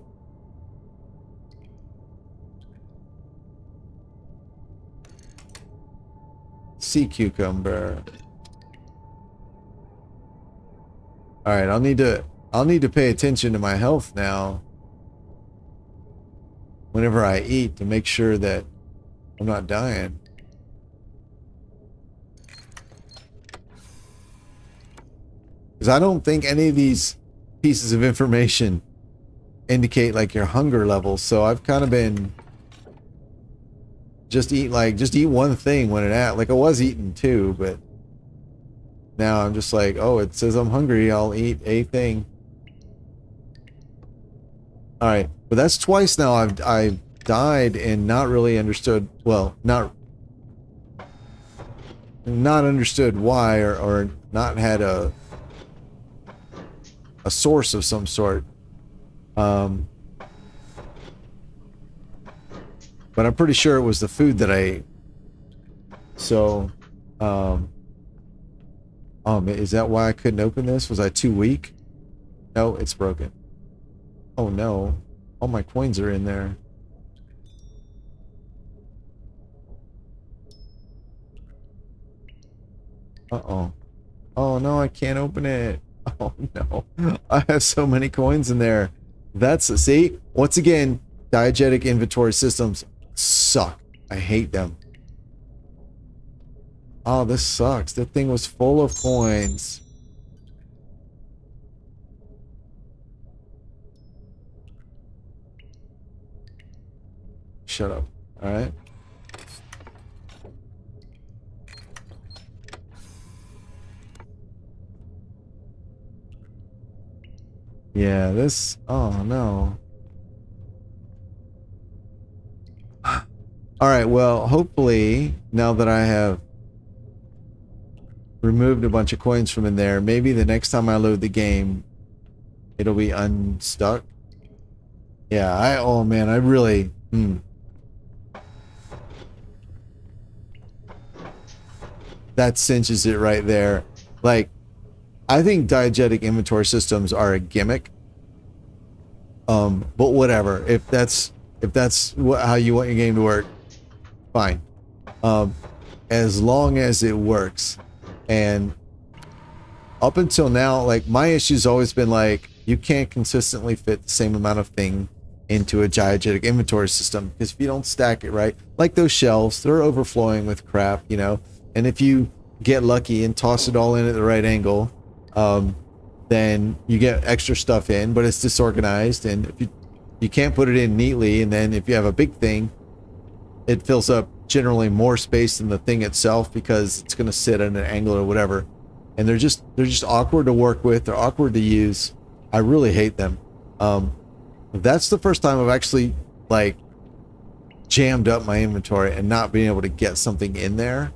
Sea cucumber. All right, I'll need to pay attention to my health now whenever I eat to make sure that I'm not dying. Because I don't think any of these pieces of information indicate like your hunger levels. So I've kind of been just eat one thing when it at like I was eating two, but now I'm just like, oh, it says I'm hungry, I'll eat a thing. All right, but that's twice now I've died and not really understood. Well, not understood why, or not had a source of some sort. But I'm pretty sure it was the food that I ate. So, is that why I couldn't open this? Was I too weak? No, it's broken. Oh no, all my coins are in there. Uh-oh. Oh no, I can't open it. Oh no, I have so many coins in there. See, once again, diegetic inventory systems suck. I hate them. Oh, this sucks. That thing was full of coins. Shut up. All right. Yeah, this... Oh, no. Alright, well, hopefully, now that I have removed a bunch of coins from in there, maybe the next time I load the game, it'll be unstuck. Yeah, oh man, I really... That cinches it right there. Like, I think diegetic inventory systems are a gimmick. But whatever. If that's how you want your game to work, fine. As long as it works. And up until now, like, my issue's always been like, you can't consistently fit the same amount of thing into a diegetic inventory system, because if you don't stack it right, like those shelves, they're overflowing with crap, you know. And if you get lucky and toss it all in at the right angle, then you get extra stuff in, but it's disorganized, and if you can't put it in neatly, and then if you have a big thing, it fills up generally more space than the thing itself because it's going to sit at an angle or whatever, and they're just awkward to work with. They're awkward to use. I really hate them. That's the first time I've actually like jammed up my inventory and not being able to get something in there.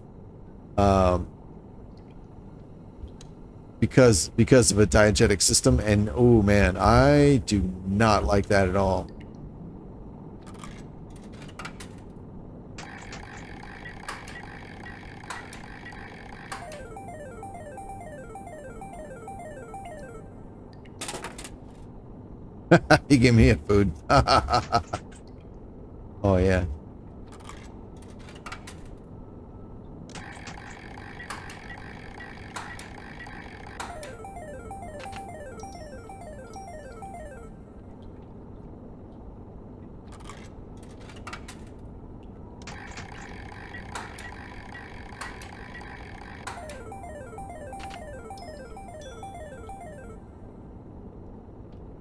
Because of a diegetic system, and oh man, I do not like that at all. He gave me a food. Oh yeah.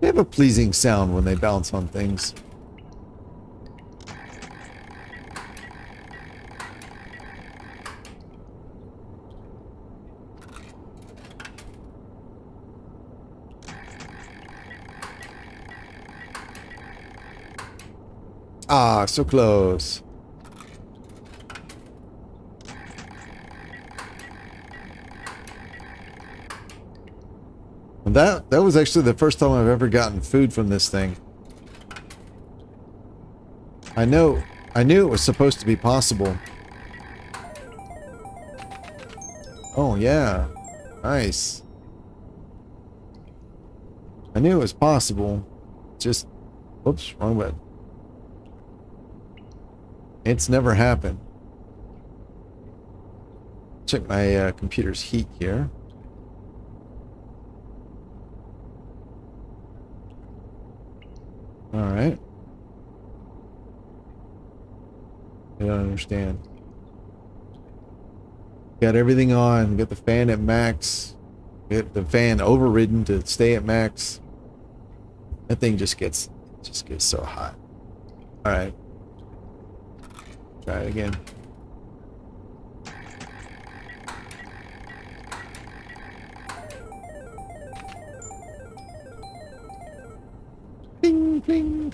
They have a pleasing sound when they bounce on things. Ah, so close. That was actually the first time I've ever gotten food from this thing. I knew it was supposed to be possible. Oh yeah. Nice. I knew it was possible. Just whoops, wrong button. It's never happened. Check my computer's heat here. All right. I don't understand. Got everything on. Got the fan at max. Get the fan overridden to stay at max. That thing just gets so hot. All right. Try it again. Bing, bing.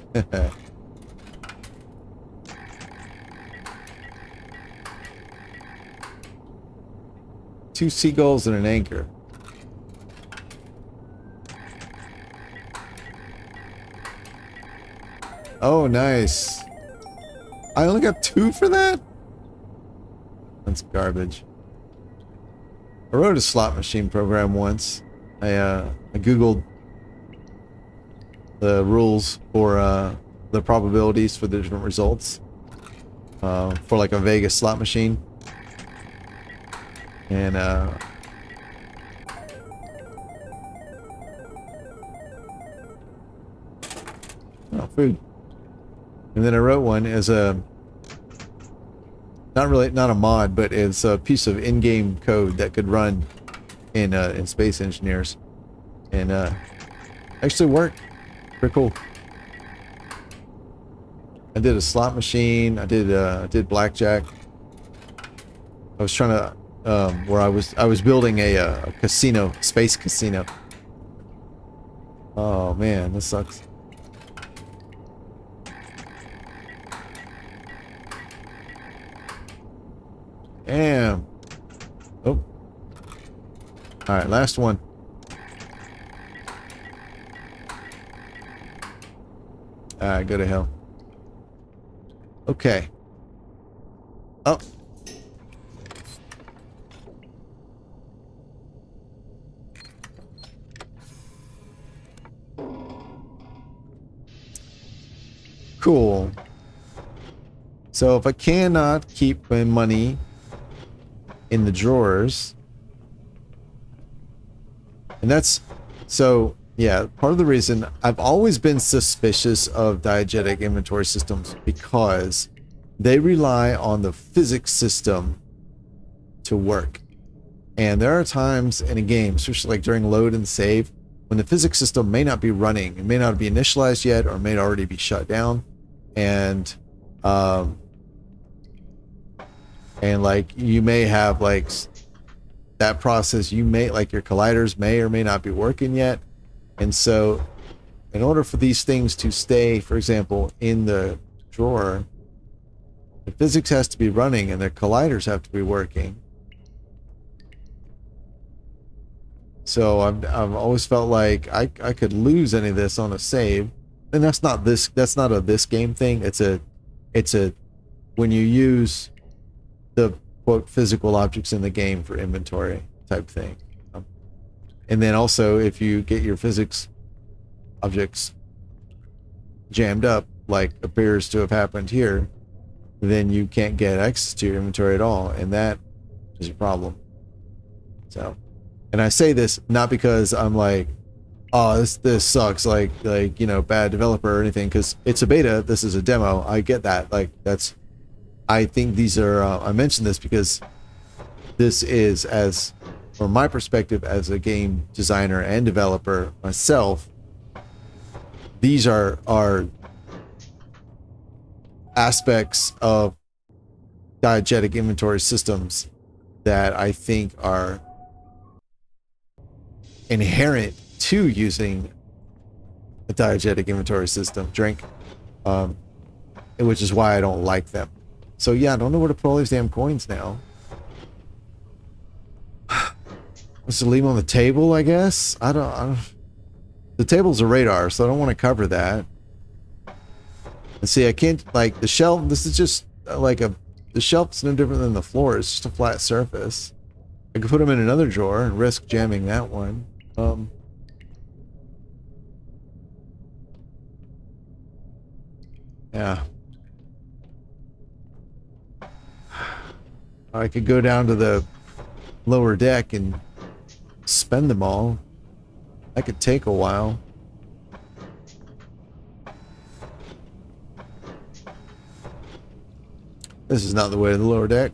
Two seagulls and an anchor. Oh, nice. I only got 2 for that? That's garbage. I wrote a slot machine program once. I Googled the rules for the probabilities for the different results for like a Vegas slot machine. And oh, food. And then I wrote one as a not a mod, but it's a piece of in-game code that could run in Space Engineers, and actually worked. Pretty cool. I did a slot machine. I did blackjack. I was trying to where I was building a casino, space casino. Oh man, this sucks. Damn. Oh. All right, last one. All right, go to hell. Okay. Oh. Cool. So if I cannot keep my money in the drawers, and that's so yeah, part of the reason I've always been suspicious of diegetic inventory systems, because they rely on the physics system to work. And there are times in a game, especially like during load and save, when the physics system may not be running, it may not be initialized yet, or may already be shut down, and like you may have like that process, you may like your colliders may or may not be working yet. And so in order for these things to stay, for example, in the drawer, the physics has to be running and the colliders have to be working. So I've always felt like I could lose any of this on a save. And that's not a this game thing. It's a when you use the quote physical objects in the game for inventory type thing. And then also if you get your physics objects jammed up, like appears to have happened here, then you can't get access to your inventory at all, and that is a problem. So, and I say this not because I'm like, oh, this sucks, like you know, bad developer or anything, because it's a beta, this is a demo, I get that. Like that's, I think these are I mentioned this because this is, as from my perspective as a game designer and developer myself, these are aspects of diegetic inventory systems that I think are inherent to using a diegetic inventory system, which is why I don't like them. So yeah, I don't know where to put all these damn coins now. Let's leave them on the table, I guess. I don't. The table's a radar, so I don't want to cover that. And see, I can't, like, the shelf, this is just like the shelf's no different than the floor. It's just a flat surface. I could put them in another drawer and risk jamming that one. Yeah. I could go down to the lower deck and spend them all. That could take a while. This is not the way to the lower deck.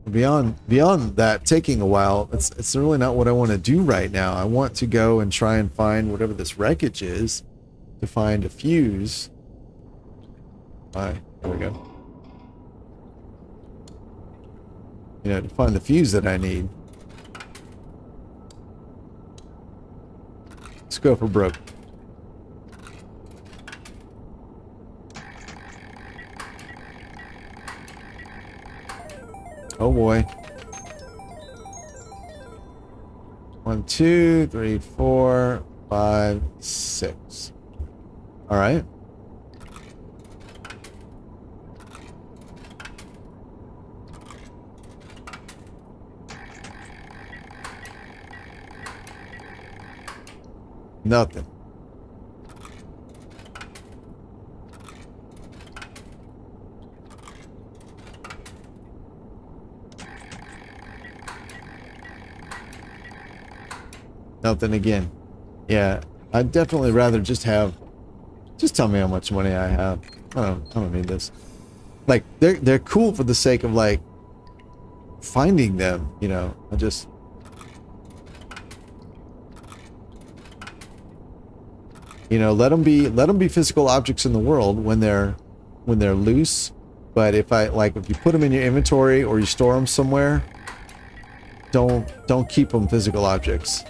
Beyond that taking a while, it's really not what I want to do right now. I want to go and try and find whatever this wreckage is, to find a fuse. Alright, there we go. You know, to find the fuse that I need. Let's go for broke. Oh boy. 1, 2, 3, 4, 5, 6. All right. Nothing. Nothing again. Yeah, I'd definitely rather just tell me how much money I have. I don't need this. Like, they're cool for the sake of like finding them, you know. You know, let them be physical objects in the world when they're loose. But if you put them in your inventory or you store them somewhere, don't keep them physical objects.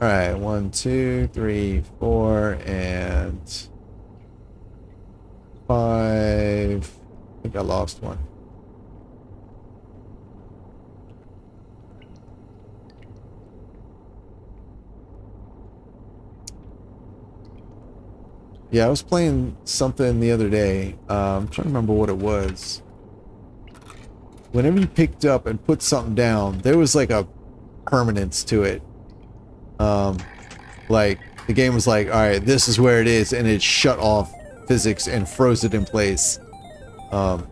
All right, 1, 2, 3, 4, and 5. I think I lost one. Yeah, I was playing something the other day. I'm trying to remember what it was. Whenever you picked up and put something down, there was like a permanence to it. Like the game was like, all right, this is where it is, and it shut off physics and froze it in place. I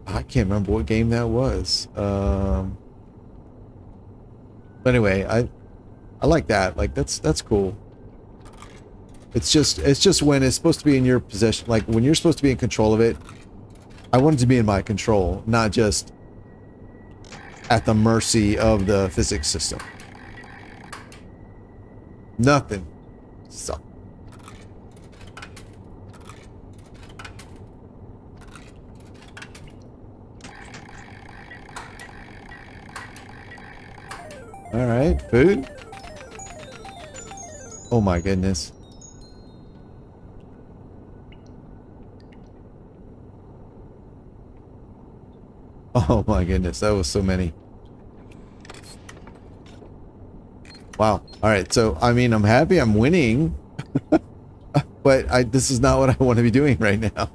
can't remember what game that was. But anyway, I like that. Like that's cool. It's just when it's supposed to be in your possession, like when you're supposed to be in control of it. I want it to be in my control, not just at the mercy of the physics system. Nothing. So. All right, food. Oh my goodness. Oh my goodness, that was so many. Wow. All right, so I mean, I'm happy I'm winning, but this is not what I want to be doing right now.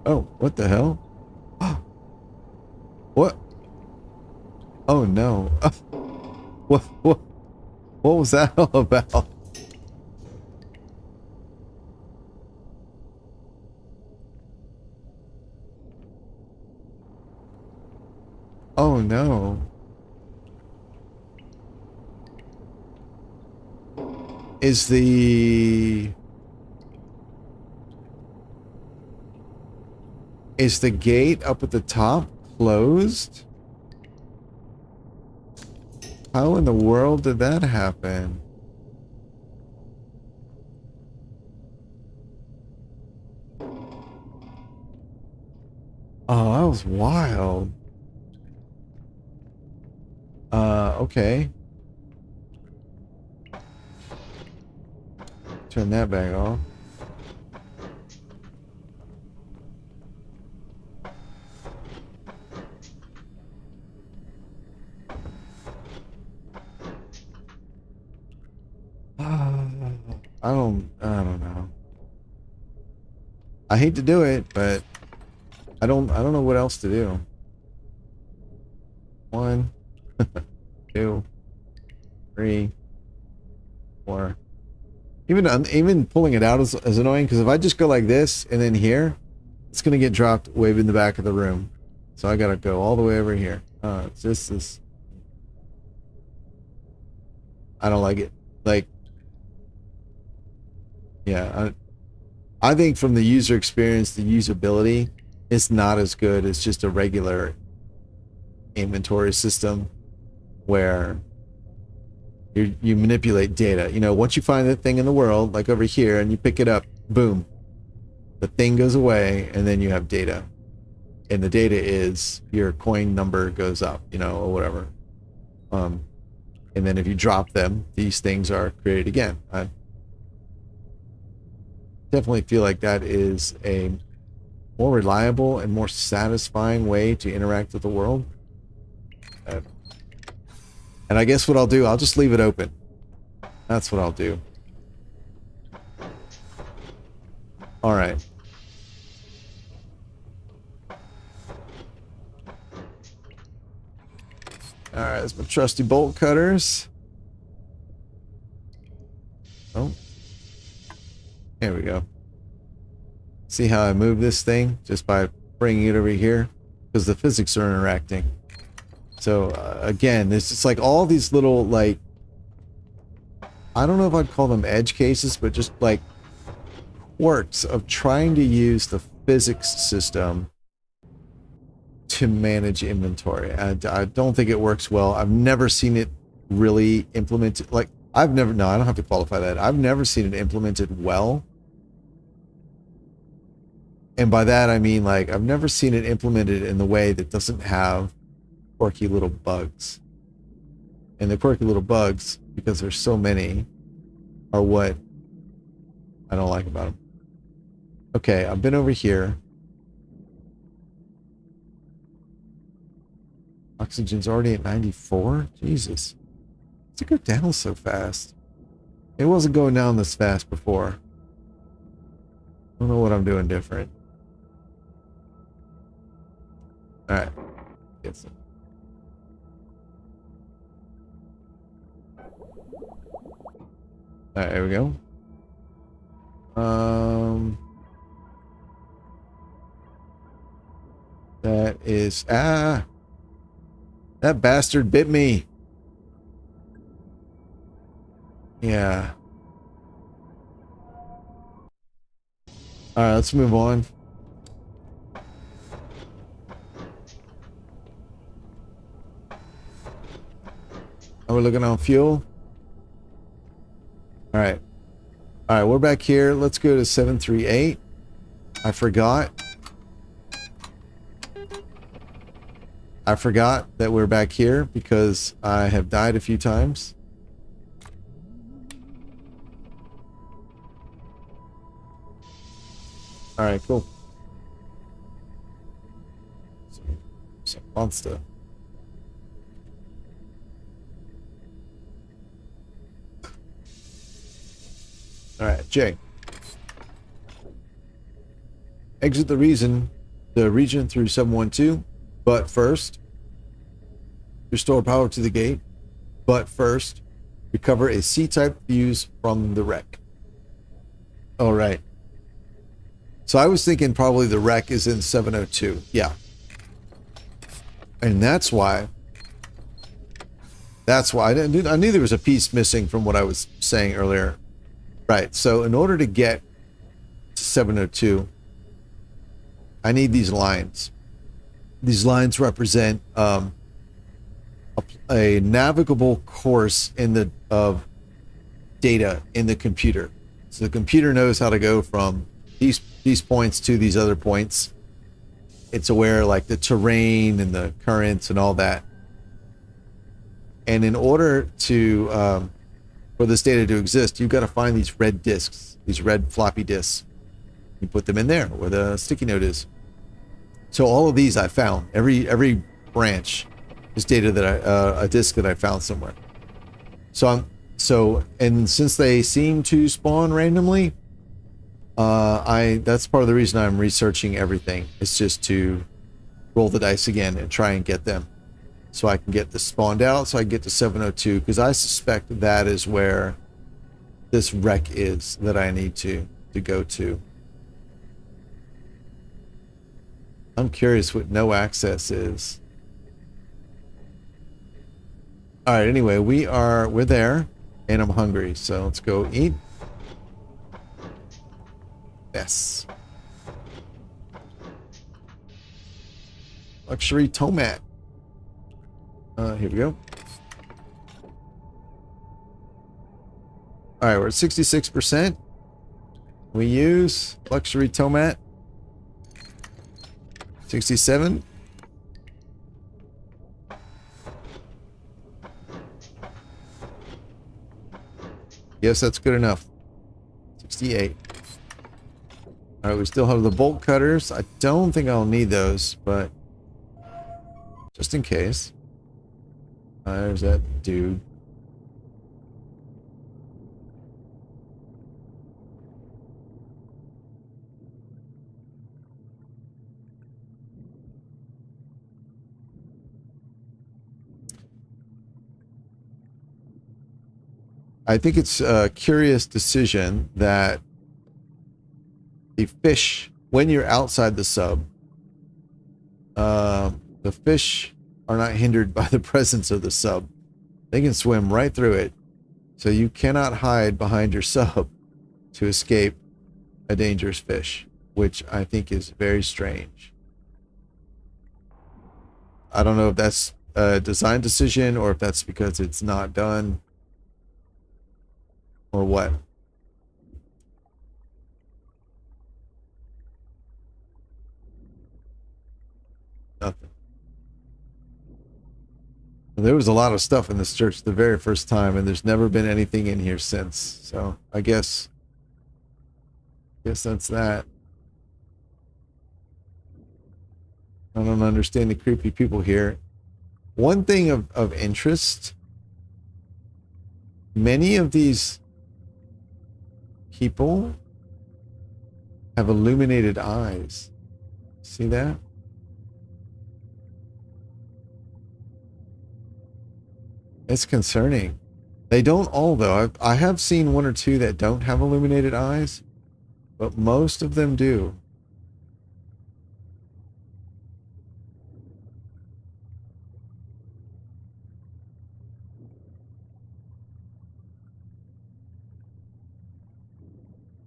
Oh, what the hell? What? Oh no. What was that all about? Oh no. Is the gate up at the top closed? How in the world did that happen? Oh, that was wild. Okay. Turn that back off. I don't know. I hate to do it, but I don't know what else to do. 1, 2, 3, 4. Even pulling it out is annoying, because if I just go like this and then here, It's gonna get dropped way in the back of the room, so I gotta go all the way over here. It's just this. I don't like it. Like, yeah, I think from the user experience, the usability, it's not as good as just a regular inventory system where you manipulate data. You know, once you find that thing in the world, like over here, and you pick it up, boom, the thing goes away, and then you have data. And the data is your coin number goes up, you know, or whatever. And then if you drop them, these things are created again. I definitely feel like that is a more reliable and more satisfying way to interact with the world. And I guess what I'll do, I'll just leave it open. That's what I'll do. All right. All right, that's my trusty bolt cutters. Oh. There we go. See how I move this thing? Just by bringing it over here? Because the physics are interacting. So, again, it's just like all these little, like... I don't know if I'd call them edge cases, but just like quirks of trying to use the physics system to manage inventory. I don't think it works well. I've never seen it really implemented. Like, no, I don't have to qualify that. I've never seen it implemented well. And by that, I mean, like, I've never seen it implemented in the way that doesn't have quirky little bugs. And the quirky little bugs, because there's so many, are what I don't like about them. Okay, I've been over here. Oxygen's already at 94? Jesus. What's it go down so fast? It wasn't going down this fast before. I don't know what I'm doing different. Alright. Get some. Alright, there we go. That is... Ah! That bastard bit me. Yeah. Alright, let's move on. Are we looking on fuel? Alright. Alright, we're back here. Let's go to 738. I forgot that we're back here because I have died a few times. Alright, cool. Some monster. Alright, Jay. Exit the region through 712, but first, restore power to the gate, but first, recover a C-type fuse from the wreck. Alright. So I was thinking probably the wreck is in 702. Yeah. And that's why I knew there was a piece missing from what I was saying earlier. Right. So in order to get to 702, I need these lines. These lines represent a navigable course of data in the computer. So the computer knows how to go from these points to these other points. It's aware like the terrain and the currents and all that. And in order to for this data to exist, you've got to find these red disks, these red floppy disks. You put them in there where the sticky note is. So all of these I found. Every branch is data that a disk that I found somewhere. And since they seem to spawn randomly, that's part of the reason I'm researching everything. It's just to roll the dice again and try and get them. So I can get this spawned out, so I can get to 702, because I suspect that is where this wreck is that I need to go to. I'm curious what no access is. All right, anyway, we're there and I'm hungry, so let's go eat. Yes. Luxury tomat. Here we go. All right, we're at 66%. We use luxury tomat. 67. Yes, that's good enough. 68. All right, we still have the bolt cutters. I don't think I'll need those, but just in case. There's that dude. I think it's a curious decision that the fish, when you're outside the sub, the fish are not hindered by the presence of the sub. They can swim right through it. So you cannot hide behind your sub to escape a dangerous fish, which I think is very strange. I don't know if that's a design decision or if that's because it's not done or what. Nothing. There was a lot of stuff in this church the very first time, and there's never been anything in here since. So I guess that's that. I don't understand the creepy people here. One thing of interest, many of these people have illuminated eyes. See that? It's concerning. They don't all, though. I have seen one or two that don't have illuminated eyes, but most of them do.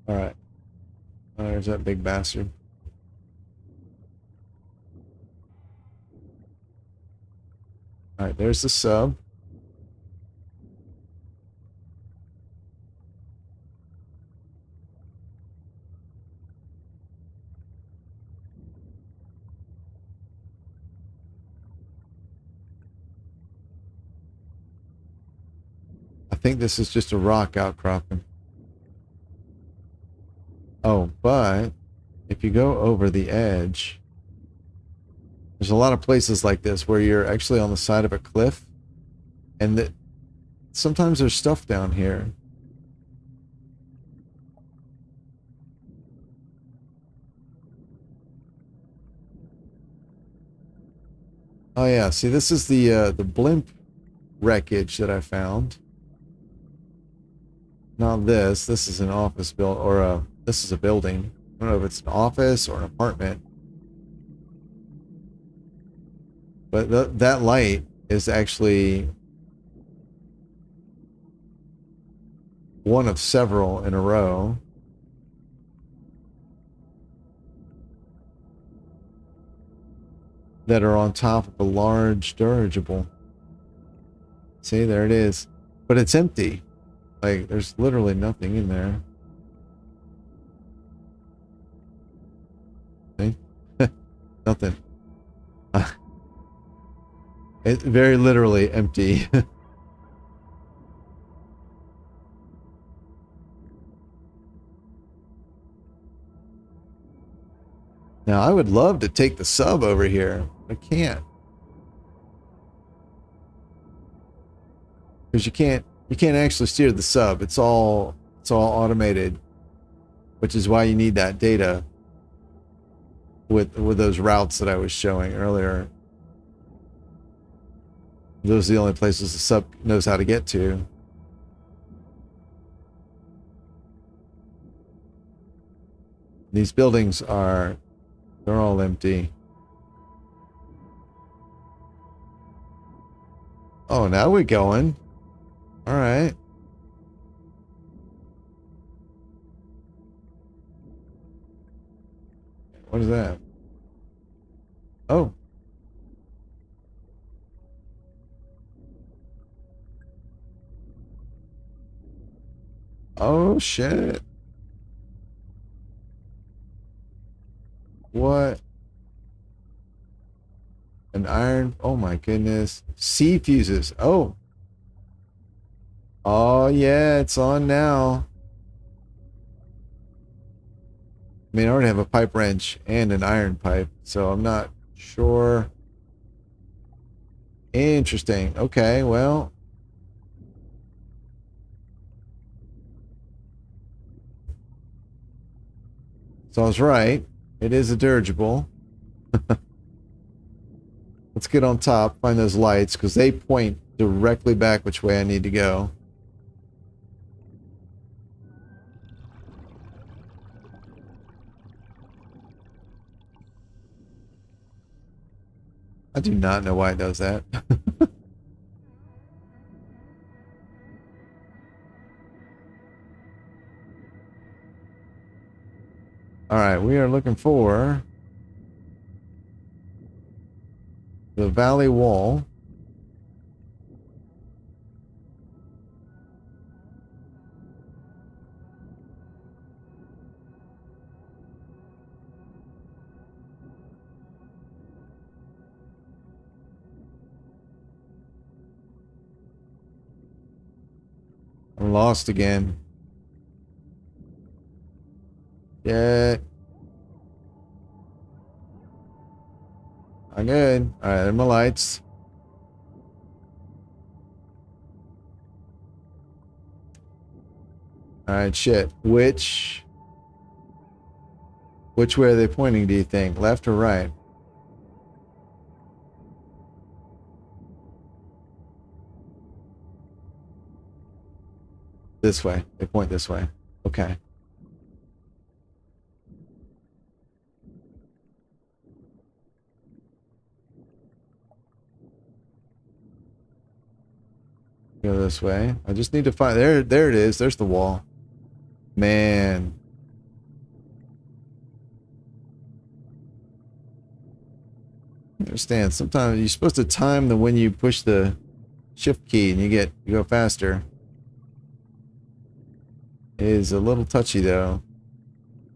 All right. There's that big bastard. All right, there's the sub. I think this is just a rock outcropping. Oh, but if you go over the edge, there's a lot of places like this where you're actually on the side of a cliff, and that sometimes there's stuff down here. Oh yeah, see, this is the blimp wreckage that I found. Not this. This is an office build, or this is a building. I don't know if it's an office or an apartment. But that light is actually one of several in a row. That are on top of a large dirigible. See, there it is. But it's empty. Like, there's literally nothing in there. See? Nothing. It's very literally empty. Now, I would love to take the sub over here. I can't. Because you can't actually steer the sub. It's all automated. Which is why you need that data with those routes that I was showing earlier. Those are the only places the sub knows how to get to. These buildings they're all empty. Oh, now we're going. All right. What is that? Oh. Oh, shit. What? An iron. Oh, my goodness. C fuses. Oh. Oh, yeah. It's on now. I mean, I already have a pipe wrench and an iron pipe, so I'm not sure. Interesting. Okay, well. So I was right. It is a dirigible. Let's get on top, find those lights, because they point directly back which way I need to go. I do not know why it does that. Alright, we are looking for the valley wall. I'm lost again. Yeah. I'm good. Alright, there are my lights. Alright, shit. Which way are they pointing, do you think? Left or right? This way. They point this way. Okay. Go this way. I just need to find there it is. There's the wall. Man. I understand. Sometimes you're supposed to time the when you push the shift key and you go faster. It is a little touchy though.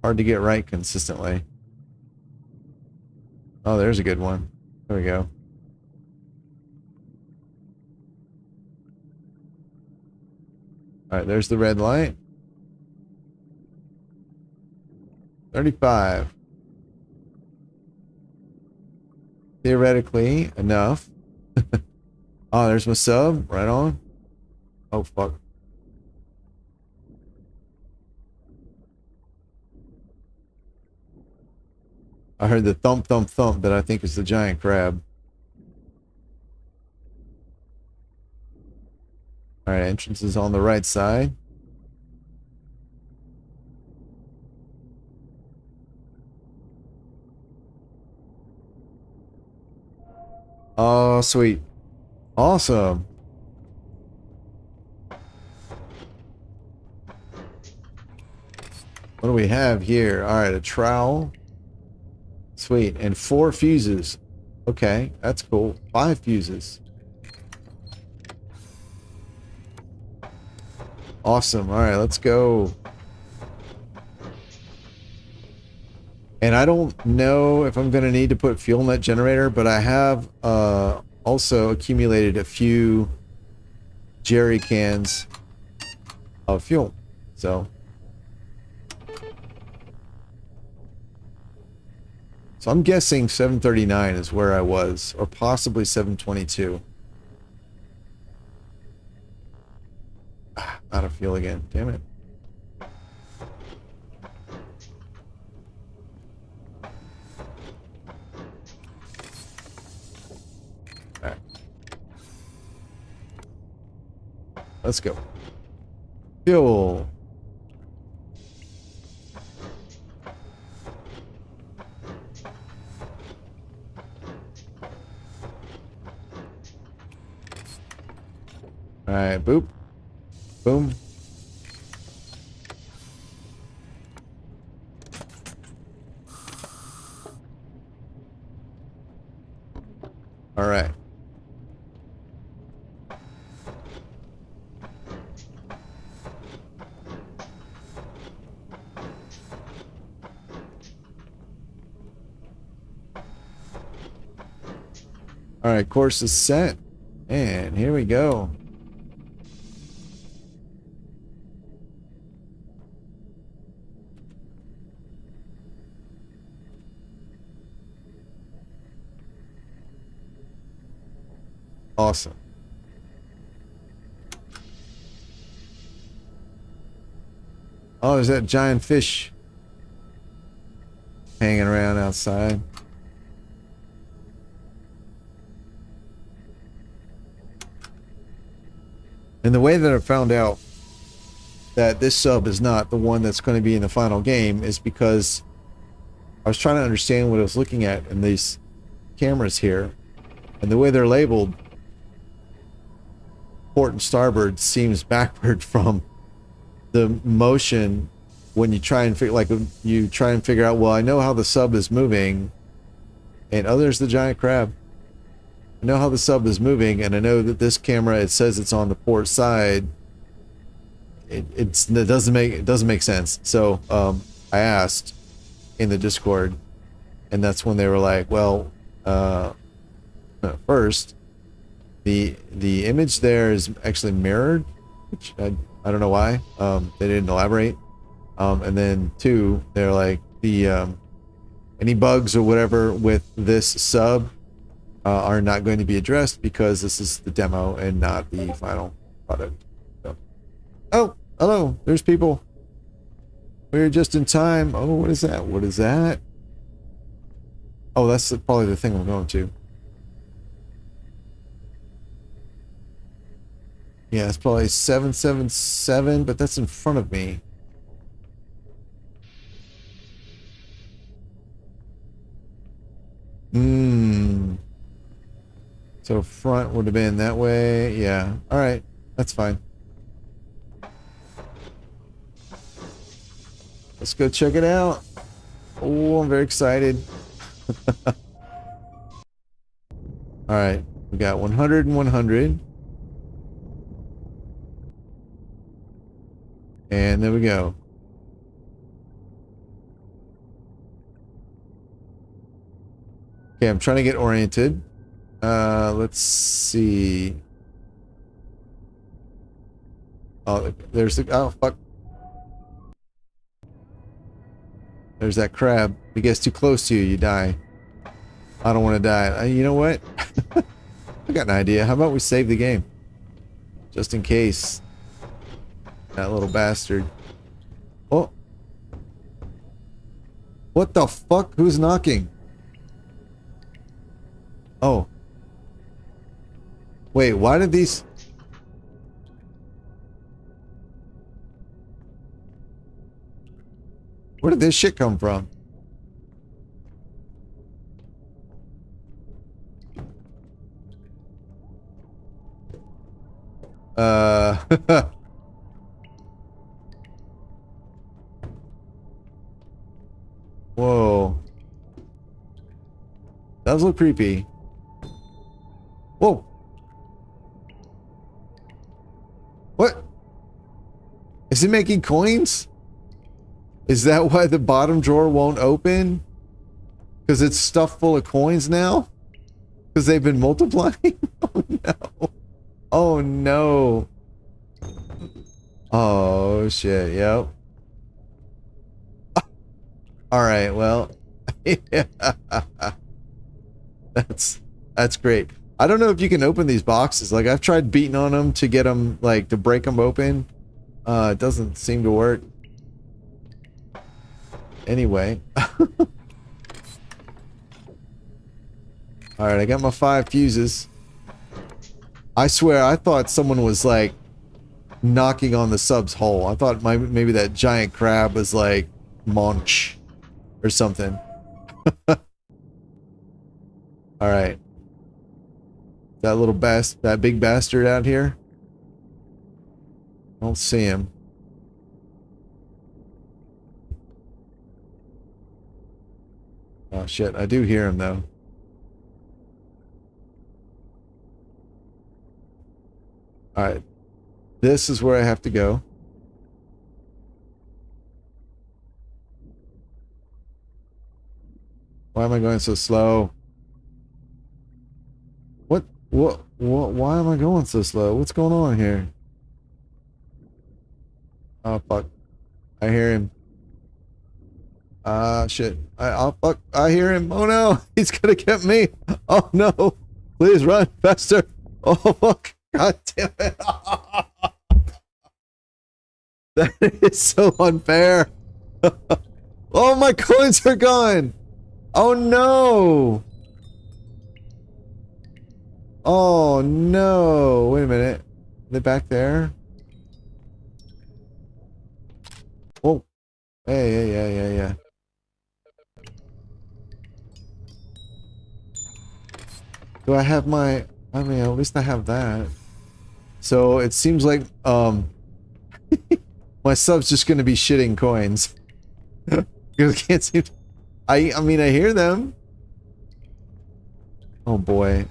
Hard to get right consistently. Oh, there's a good one. There we go. Alright, there's the red light. 35. Theoretically, enough. Oh, there's my sub. Right on. Oh, fuck. I heard the thump, thump, thump that I think is the giant crab. Alright, entrance is on the right side. Oh, sweet. Awesome. What do we have here? Alright, a trowel. Sweet. And 4 fuses. Okay, that's cool. 5 fuses. Awesome. Alright, let's go. And I don't know if I'm going to need to put fuel in that generator, but I have also accumulated a few jerry cans of fuel. So I'm guessing 739 is where I was, or possibly 722. Out of fuel again. Damn it. Alright. Let's go. Fuel. Alright, boop. Boom. Alright. Alright, course is set. And here we go. Awesome. Oh, there's that giant fish hanging around outside. And the way that I found out that this sub is not the one that's going to be in the final game is because I was trying to understand what I was looking at in these cameras here. And the way they're labeled, port and starboard, seems backward from the motion when you try and figure, like, you try and figure out, well, I know how the sub is moving, and oh, there's the giant crab. I know how the sub is moving, and I know that this camera, it says it's on the port side. It doesn't make sense. So I asked in the Discord, and that's when they were like, well, first, the image there is actually mirrored, which I don't know why. They didn't elaborate. And then two, they're like, the any bugs or whatever with this sub are not going to be addressed because this is the demo and not the final product. So. Oh, hello, there's people. We're just in time. Oh, what is that? What is that? Oh, that's probably the thing I'm going to. Yeah, it's probably 777, but that's in front of me. So front would have been that way. Yeah. All right. That's fine. Let's go check it out. Oh, I'm very excited. All right. We got 100 and 100. And there we go. Okay, I'm trying to get oriented. Let's see. Oh, there's the, oh, fuck. There's that crab. If it gets too close to you, you die. I don't want to die. You know what? I got an idea. How about we save the game? Just in case. That little bastard. Oh. What the fuck? Who's knocking? Oh. Wait, why did these... Where did this shit come from? Whoa. That was a little creepy. Whoa. What? Is it making coins? Is that why the bottom drawer won't open? Because it's stuffed full of coins now? Because they've been multiplying? Oh no. Oh no. Oh shit, yep. Alright, well. Yeah. That's great. I don't know if you can open these boxes. Like, I've tried beating on them to get them, like, to break them open. It doesn't seem to work. Anyway. Alright, I got my 5 fuses. I swear, I thought someone was, like, knocking on the sub's hull. I thought maybe that giant crab was, like, Monch or something. Alright. That little that big bastard out here. don't see him. Oh shit, I do hear him though. Alright. This is where I have to go. Why am I going so slow? What, why am I going so slow? What's going on here? Oh, fuck. I hear him. Shit. Oh, fuck. I hear him. Oh, no. He's gonna get me. Oh, no. Please run faster. Oh, fuck. God damn it. That is so unfair. Oh, my coins are gone. Oh, no. Oh, no. Wait a minute. Are they back there? Oh. Yeah. Do I have my... I mean, at least I have that. So, it seems like, my sub's just gonna be shitting coins. Because I can't seem... I mean, I hear them. Oh, boy.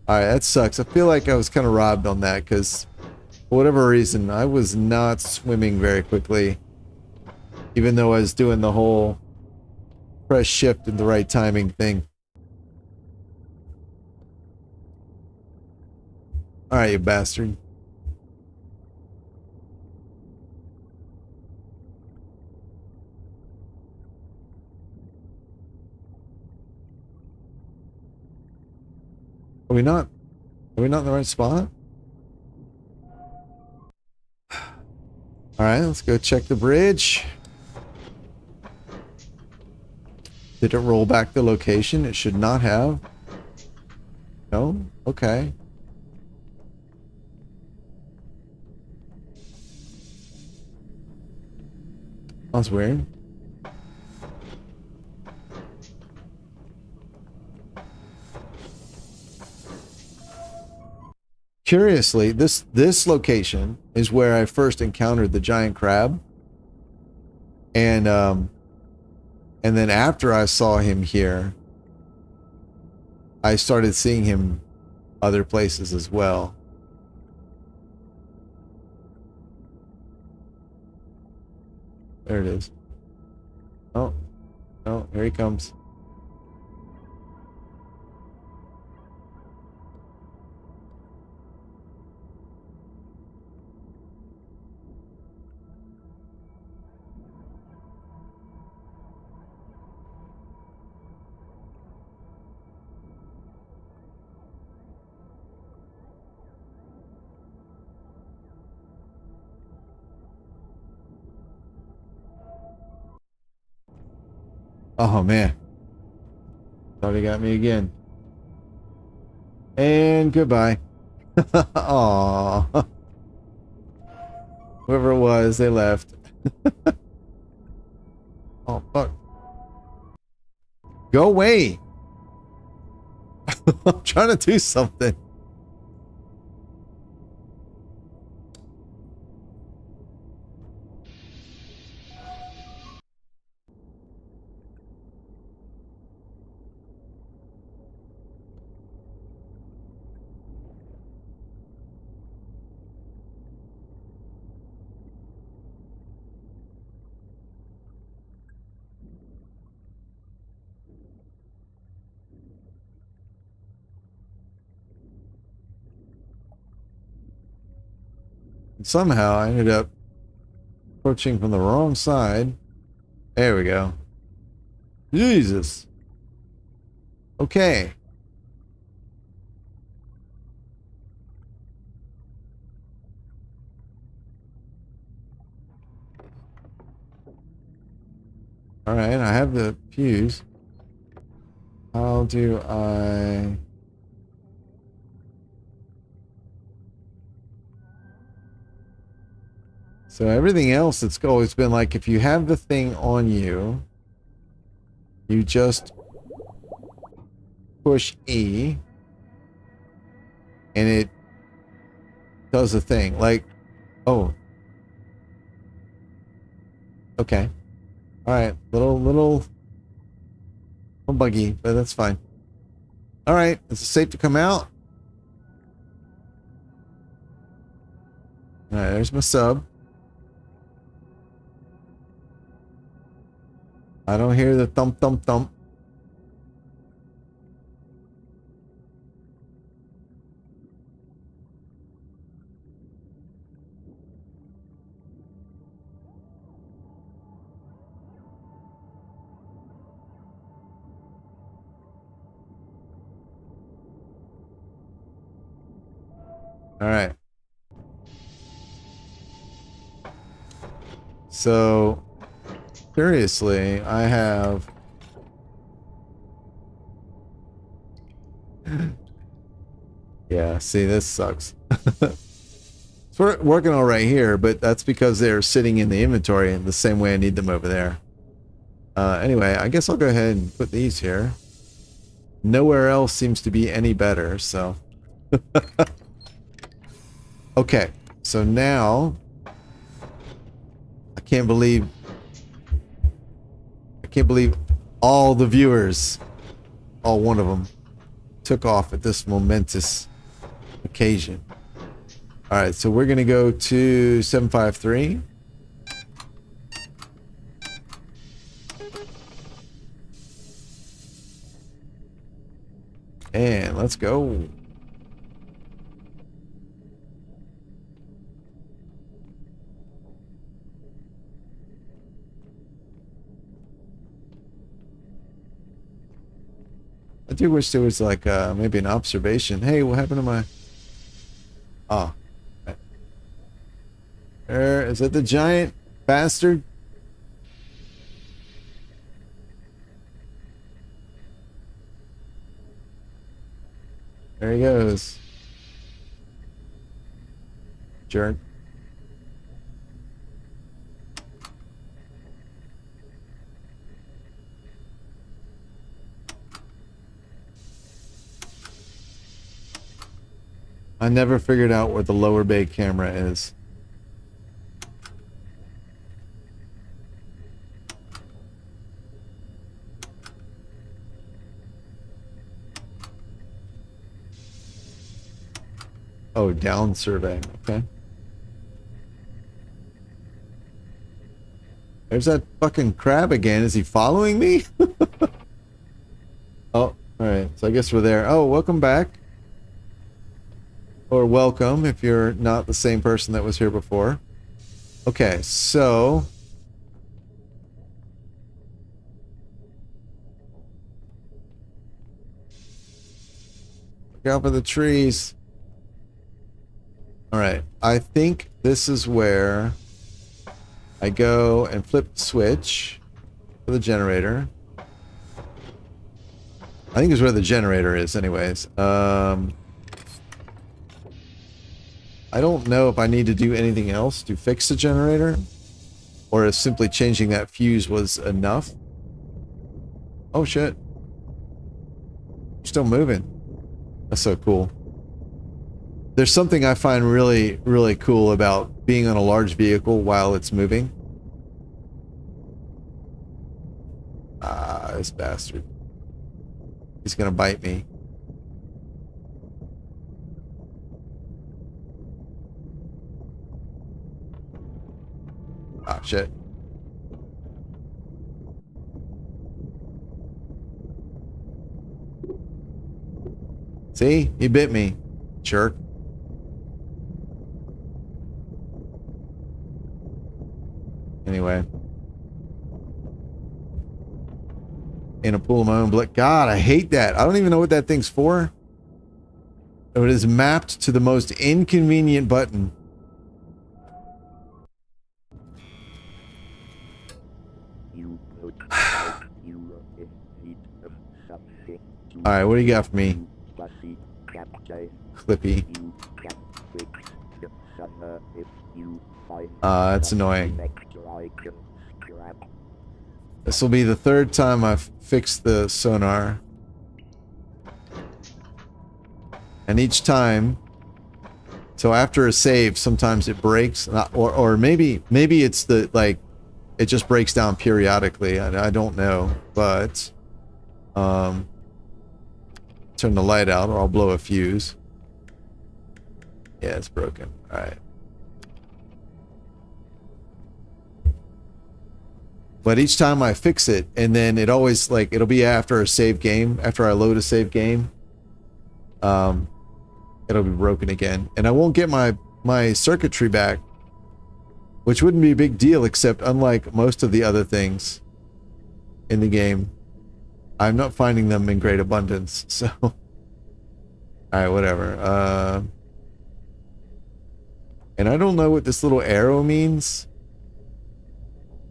Alright, that sucks. I feel like I was kind of robbed on that, because for whatever reason, I was not swimming very quickly. Even though I was doing the whole press shift in the right timing thing. Alright, you bastard. Are we not in the right spot? Alright, let's go check the bridge. Did it roll back the location? It should not have. No? Okay. That's weird. Curiously, this location is where I first encountered the giant crab. And then after I saw him here, I started seeing him other places as well. There it is. Oh, here he comes. Oh man. Thought he got me again. And goodbye. Aww. Whoever it was, they left. Oh fuck. Go away. I'm trying to do something. Somehow I ended up approaching from the wrong side. There we go. Jesus. Okay. Alright, I have the fuse. How do I... So everything else, it's always been like, if you have the thing on you, you just push E, and it does a thing. Like, Oh. Okay. All right. Little buggy, but that's fine. All right. Is it safe to come out? All right. There's my sub. I don't hear the thump, thump, thump. All right. So, curiously, I have... Yeah, see, this sucks. It's working all right here, but that's because they're sitting in the inventory in the same way I need them over there. Anyway, I guess I'll go ahead and put these here. Nowhere else seems to be any better, so... Okay, so now... I can't believe all the viewers, all one of them, took off at this momentous occasion. All right, so we're gonna go to 753. And let's go. I do wish there was like maybe an observation. Hey, what happened to my... Oh. There, is it the giant bastard? There he goes. Jerk. I never figured out where the lower bay camera is. Oh, down surveying. Okay. There's that fucking crab again. Is he following me? Oh, alright. So I guess we're there. Oh, welcome back. Or welcome if you're not the same person that was here before. Okay, so... Look out for the trees. Alright, I think this is where I go and flip the switch for the generator. I think it's where the generator is anyways. I don't know if I need to do anything else to fix the generator, or if simply changing that fuse was enough. Oh shit. You're still moving. That's so cool. There's something I find really, really cool about being on a large vehicle while it's moving. Ah, this bastard. He's gonna bite me. Ah, shit. See? He bit me. Jerk. Anyway. In a pool of my own blood. God, I hate that. I don't even know what that thing's for. It is mapped to the most inconvenient button. Alright, what do you got for me? Clippy. That's annoying. This will be the third time I've fixed the sonar. And each time So after a save, sometimes it breaks, or maybe it's the like it just breaks down periodically. I don't know, but turn the light out, or I'll blow a fuse. Yeah, it's broken. All right. But each time I fix it, and then it always like it'll be after a save game, after I load a save game. It'll be broken again, and I won't get my circuitry back, which wouldn't be a big deal, except unlike most of the other things in the game, I'm not finding them in great abundance. So, all right, whatever. And I don't know what this little arrow means.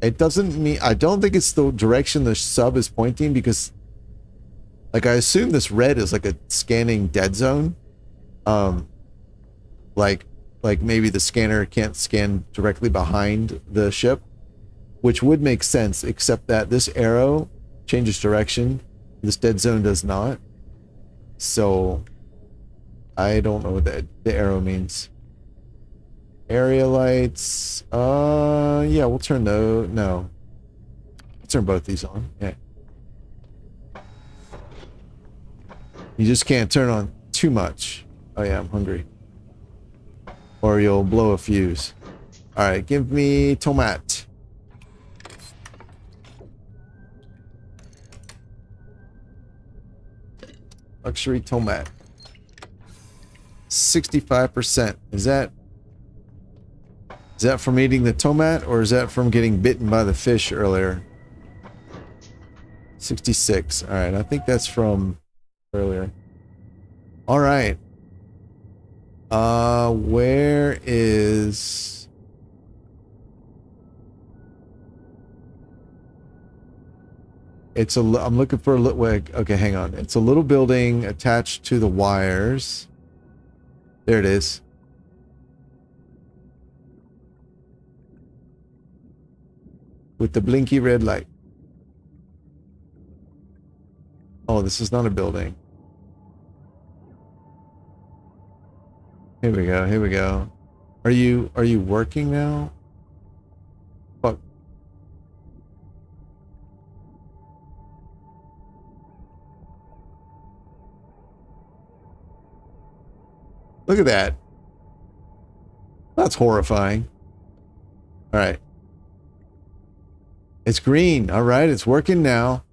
It doesn't mean, I don't think it's the direction the sub is pointing, because like I assume this red is like a scanning dead zone. Like maybe the scanner can't scan directly behind the ship, which would make sense, except that this arrow changes direction. This dead zone does not. So I don't know what the arrow means. Area lights. Yeah, we'll turn those. No. We'll turn both these on. Yeah. You just can't turn on too much. Oh yeah, I'm hungry. Or you'll blow a fuse. Alright, give me tomate. Luxury tomate. 65%. Is that from eating the tomate, or is that from getting bitten by the fish earlier? 66. Alright, I think that's from earlier. Alright. Where is... It's a... I'm looking for a little... Okay, hang on. It's a little building attached to the wires. There it is. With the blinky red light. Oh, this is not a building. Here we go, here we go. Are you working now? Fuck. Look at that. That's horrifying. Alright. It's green. Alright, it's working now.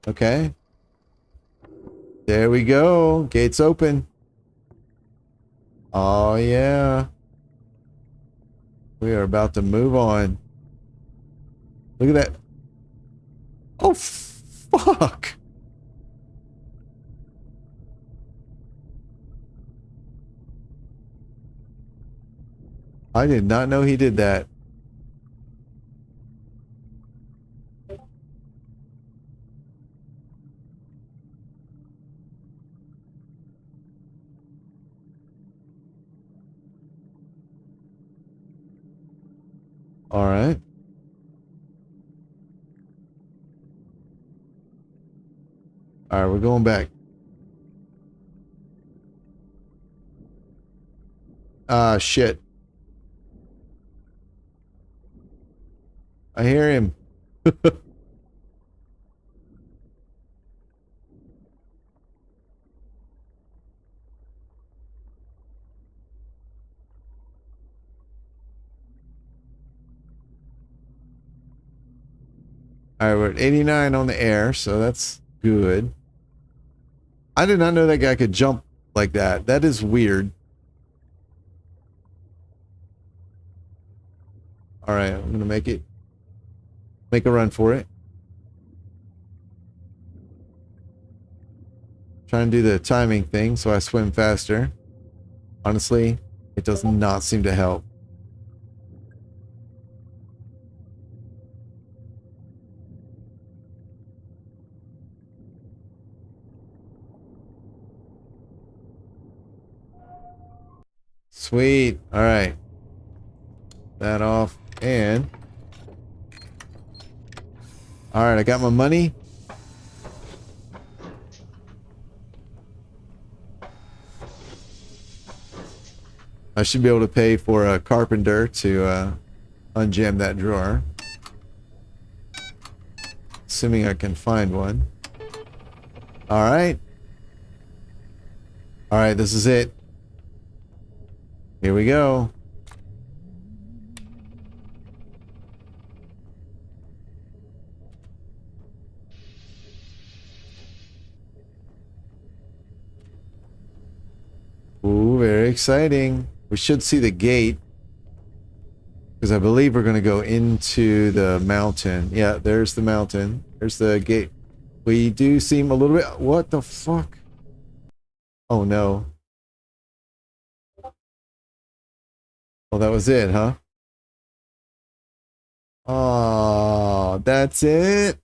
Okay. There we go. Gates open. Oh, yeah. We are about to move on. Look at that. Oh, fuck. I did not know he did that. All right. All right, we're going back. Ah, shit. I hear him. All right, we're at 89 on the air, so that's good. I did not know that guy could jump like that. That is weird. All right, I'm gonna make a run for it. Trying to do the timing thing so I swim faster. Honestly, it does not seem to help. Sweet. All right. That off. And all right, I got my money. I should be able to pay for a carpenter to unjam that drawer. Assuming I can find one. Alright. Alright, this is it. Here we go. Ooh, very exciting. We should see the gate. Because I believe we're going to go into the mountain. Yeah, there's the mountain. There's the gate. We do seem a little bit... What the fuck? Oh, no. Oh, that was it, huh? Oh, that's it?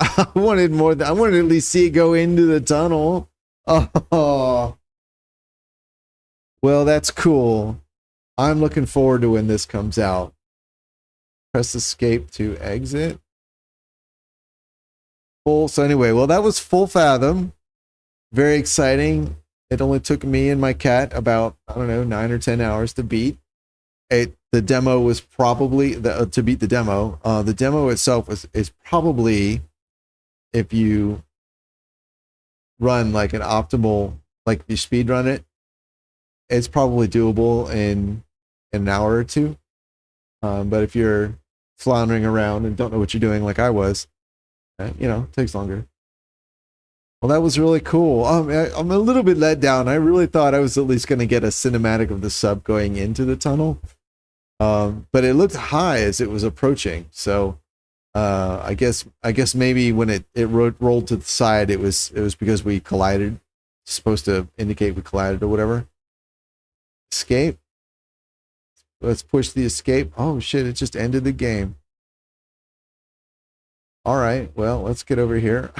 I wanted more... I wanted to at least see it go into the tunnel. Oh. Well, that's cool. I'm looking forward to when this comes out. Press escape to exit. Full. So anyway, well, that was full Fathom. Very exciting. It only took me and my cat about, I don't know, 9 or 10 hours to beat. The demo was probably to beat the demo. The demo itself is probably, if you run like an optimal, like if you speed run it, it's probably doable in an hour or two. But if you're floundering around and don't know what you're doing like I was, you know, it takes longer. Well, that was really cool. I'm a little bit let down. I really thought I was at least going to get a cinematic of the sub going into the tunnel. But it looked high as it was approaching. So I guess maybe when it rolled to the side, it was because we collided. It's supposed to indicate we collided or whatever. Escape. Let's push the escape. Oh shit, it just ended the game. All right, well, let's get over here.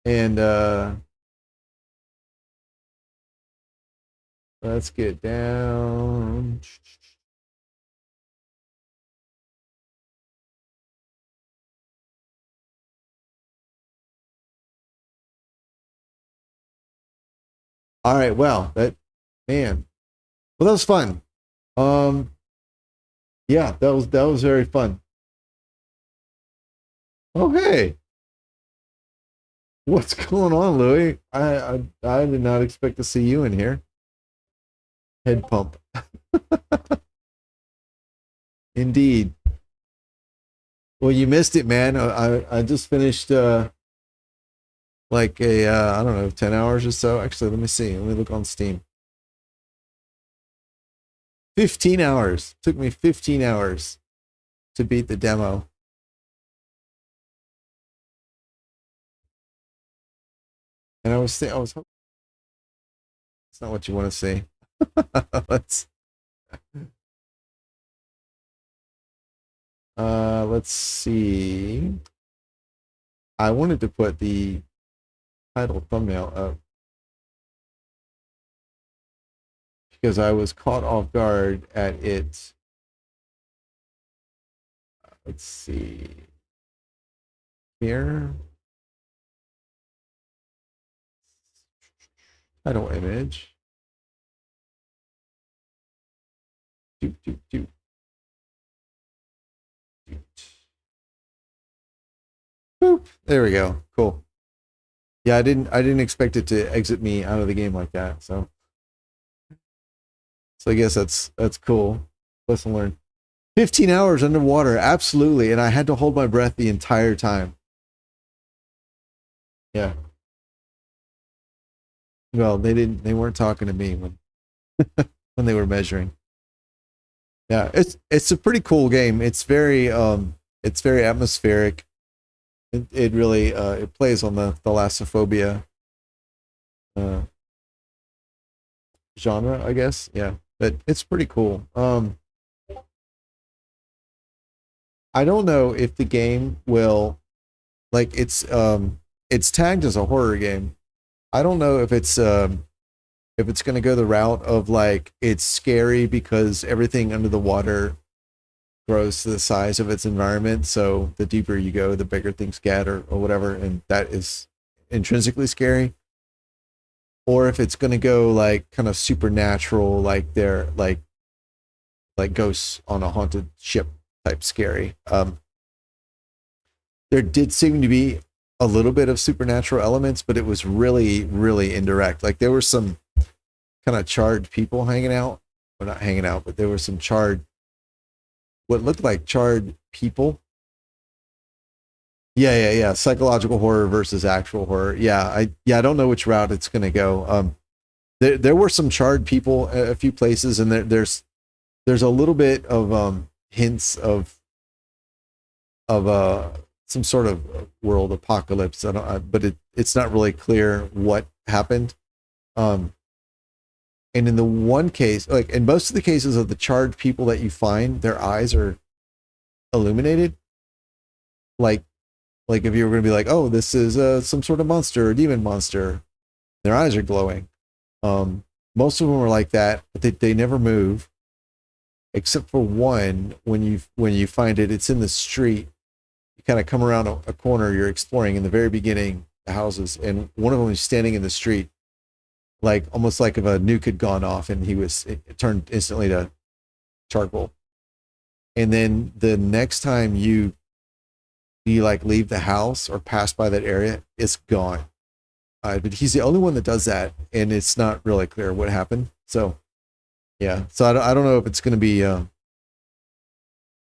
And let's get down. All right, well, man. Well, that was fun. Yeah, that was very fun. Oh, hey. What's going on, Louis? I did not expect to see you in here. Head pump. Indeed. Well, you missed it, man. I just finished like a I don't know, 10 hours or so. Actually, let me see. Let me look on Steam. 15 hours. Took me 15 hours to beat the demo. And I was hoping it's not what you want to see. Let's see. I wanted to put the title thumbnail up because I was caught off guard at it. Let's see. Here. Title image. Boop. There we go. Cool. Yeah, I didn't expect it to exit me out of the game like that. So I guess that's cool. Lesson learned. 15 hours underwater, absolutely, and I had to hold my breath the entire time. Yeah. Well, they weren't talking to me when when they were measuring. Yeah, it's a pretty cool game. It's very atmospheric. It really it plays on the thalassophobia genre, I guess. Yeah, but it's pretty cool. I don't know if the game will, like, it's tagged as a horror game. I don't know if it's going to go the route of like it's scary because everything under the water grows to the size of its environment. So the deeper you go, the bigger things get, or whatever, and that is intrinsically scary. or if it's going to go like kind of supernatural, like they're like ghosts on a haunted ship type scary. There did seem to be a little bit of supernatural elements, but it was really, really indirect. Like there were some kind of charred people hanging out. Well, not hanging out, but there were some charred, what looked like charred people. Yeah. Psychological horror versus actual horror. I don't know which route it's gonna go. There were some charred people a few places, and there's a little bit of hints of some sort of world apocalypse. But it's not really clear what happened. And in the one case, like in most of the cases of the charred people that you find, their eyes are illuminated. Like if you were going to be like, oh, this is some sort of monster or demon monster, their eyes are glowing. Most of them are like that, but they never move, except for one. When you find it, it's in the street. You kind of come around a corner. You're exploring in the very beginning, the houses, and one of them is standing in the street, like almost like if a nuke had gone off, and it turned instantly to charcoal. And then the next time you like leave the house or pass by that area, it's gone. But he's the only one that does that, and it's not really clear what happened. So yeah, so I don't know if it's going to be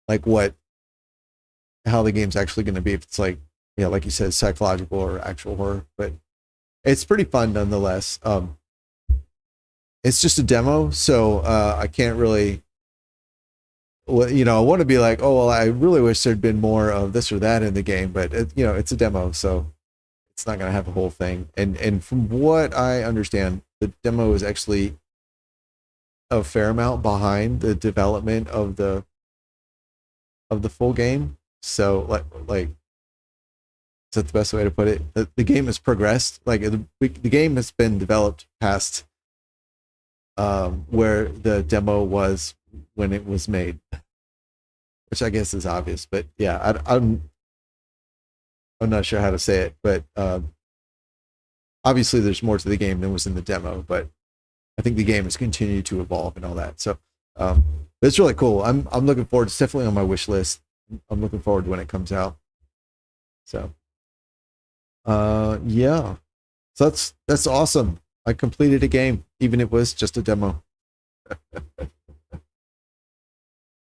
like how the game's actually going to be, if it's like, like you said, psychological or actual horror, but it's pretty fun nonetheless. It's just a demo, so I can't really, I want to be like, oh, well, I really wish there'd been more of this or that in the game, but it's a demo, so it's not going to have a whole thing. And from what I understand, the demo is actually a fair amount behind the development of the full game. So like, is that the best way to put it? The game has progressed. Like the game has been developed past where the demo was when it was made, which I guess is obvious. But yeah, I'm not sure how to say it, but obviously there's more to the game than was in the demo. But I think the game has continued to evolve and all that. So but it's really cool. I'm looking forward. It's definitely on my wish list. I'm looking forward to when it comes out. So yeah. So that's awesome. I completed a game, even if it was just a demo.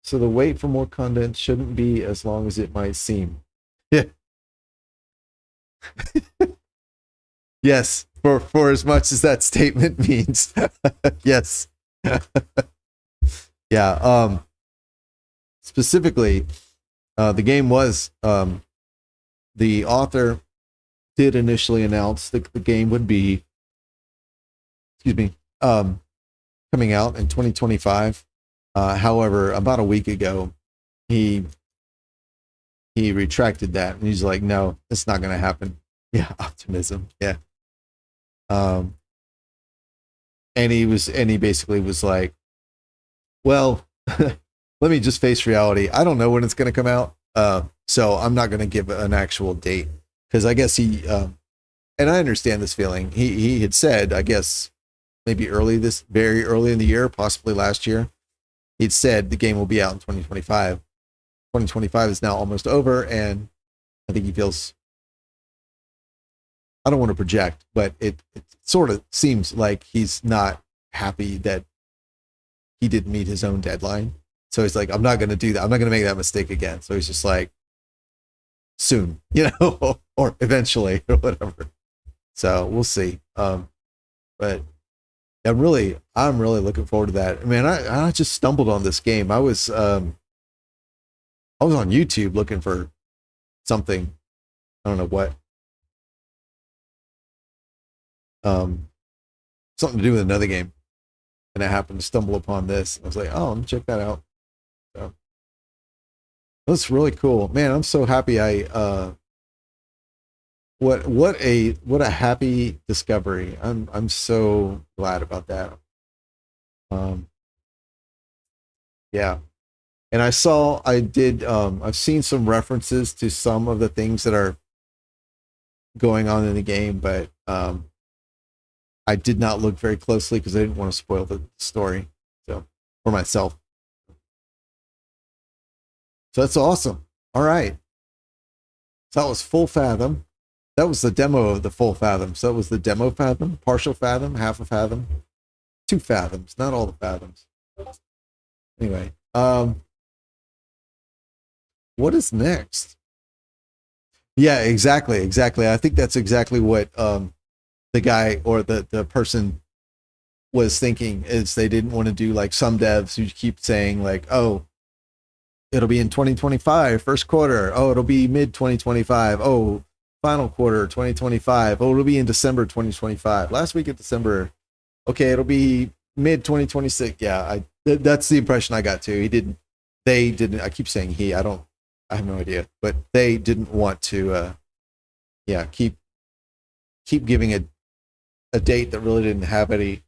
So the wait for more content shouldn't be as long as it might seem. Yeah. Yes, for as much as that statement means. Yes. Yeah. Specifically, the game was the author did initially announce that the game would be, coming out in 2025. However, about a week ago, he retracted that, and he's like, no, it's not going to happen. Yeah, optimism. Yeah. And he basically was like, well, let me just face reality. I don't know when it's going to come out. So I'm not going to give an actual date, because I guess he, and I understand this feeling. He had said, I guess maybe very early in the year, possibly last year, he'd said the game will be out in 2025. 2025 is now almost over, and I think he feels, I don't want to project, but it sort of seems like he's not happy that he didn't meet his own deadline. So he's like, I'm not going to do that. I'm not going to make that mistake again. So he's just like, soon, or eventually, or whatever. So we'll see. But I'm really looking forward to that. Man, I just stumbled on this game. I was on YouTube looking for something. I don't know what. Something to do with another game, and I happened to stumble upon this. I was like, oh, let me check that out. So that's really cool, man. I'm so happy. What a happy discovery. I'm so glad about that. Yeah. And I've seen some references to some of the things that are going on in the game, but I did not look very closely because I didn't want to spoil the story. So for myself. So that's awesome. All right. So that was full Fathom. That was the demo of the full Fathom. So that was the demo Fathom, partial Fathom, half a Fathom, 2 Fathoms, not all the Fathoms. Anyway, what is next? Yeah, exactly. I think that's exactly what the guy or the person was thinking, is they didn't want to do like some devs who keep saying like, oh, it'll be in 2025, first quarter. Oh, it'll be mid 2025. Oh, final quarter 2025. Oh, it'll be in December 2025. Last week of December. Okay, it'll be mid 2026. Yeah, that's the impression I got too. They didn't. I keep saying he. I have no idea, but they didn't want to. Keep giving a date that really didn't have any.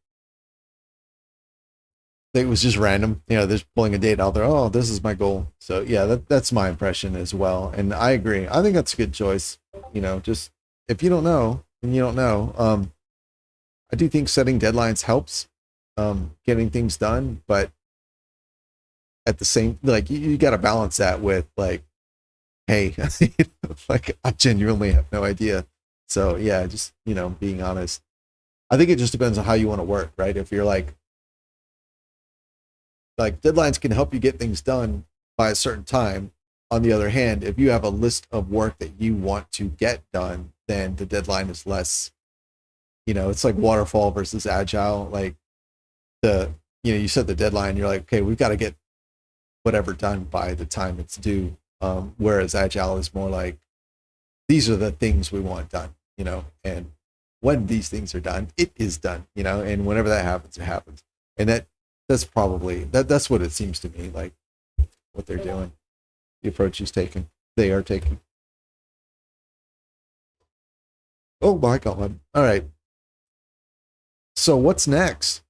It was just random. They're just pulling a date out there. Oh, this is my goal. So yeah, that's my impression as well. And I agree. I think that's a good choice. Just if you don't know, then you don't know. I do think setting deadlines helps getting things done, but at the same, like you got to balance that with like, hey, like I genuinely have no idea. So yeah, just being honest. I think it just depends on how you want to work, right? If you're like deadlines can help you get things done by a certain time. On the other hand, if you have a list of work that you want to get done, then the deadline is less. It's like waterfall versus agile. Like you set the deadline, you're like, okay, we've got to get whatever done by the time it's due. Whereas agile is more like, these are the things we want done, and when these things are done, it is done, and whenever that happens, it happens. And that's probably, that's what it seems to me like what they're doing. The approach they are taking. Oh my God. All right. So what's next?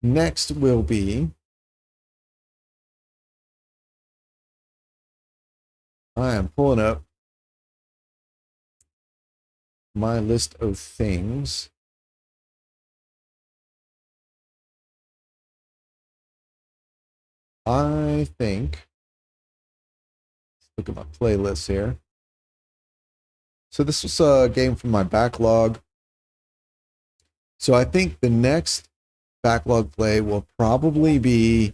Next will be, I am pulling up my list of things. I think, let's look at my playlist here. So this was a game from my backlog. So I think the next backlog play will probably be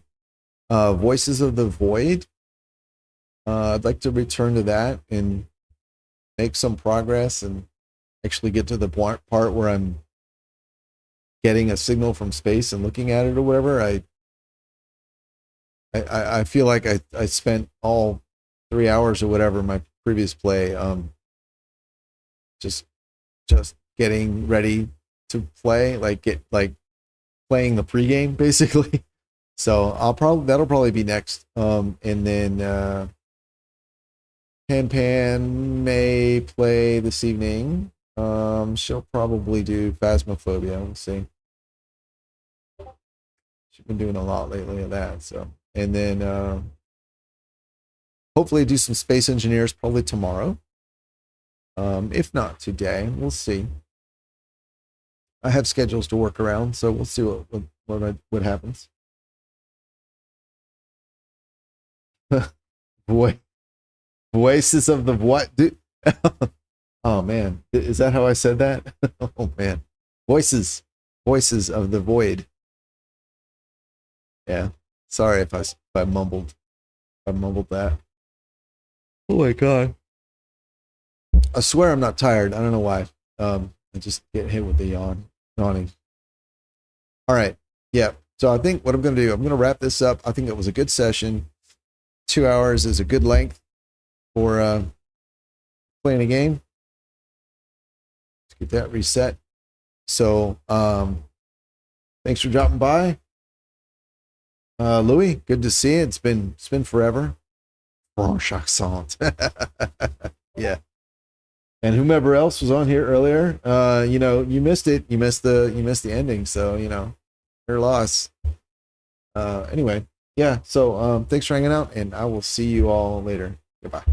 Voices of the Void. I'd like to return to that and make some progress and actually get to the part where I'm getting a signal from space and looking at it or whatever. I feel like I spent all 3 hours or whatever in my previous play just getting ready to play, playing the pregame basically. So that'll probably be next. And then Pan may play this evening. She'll probably do Phasmophobia. We'll see. She's been doing a lot lately of that. So, and then hopefully do some Space Engineers probably tomorrow. If not today, we'll see. I have schedules to work around, so we'll see what happens. Boy, Voices of the what? Oh man, is that how I said that? Oh man, Voices of the Void. Yeah, sorry if I mumbled that. Oh my God. I swear I'm not tired. I don't know why. I just get hit with the yawning. All right. Yeah. So I think what I'm going to do, I'm going to wrap this up. I think it was a good session. 2 hours is a good length for playing a game. Let's get that reset. So thanks for dropping by. Louis, good to see you. It's been forever. Franche accent. Yeah. And whomever else was on here earlier, you missed it. You missed the ending. So, your loss. Anyway, yeah. So, thanks for hanging out, and I will see you all later. Goodbye.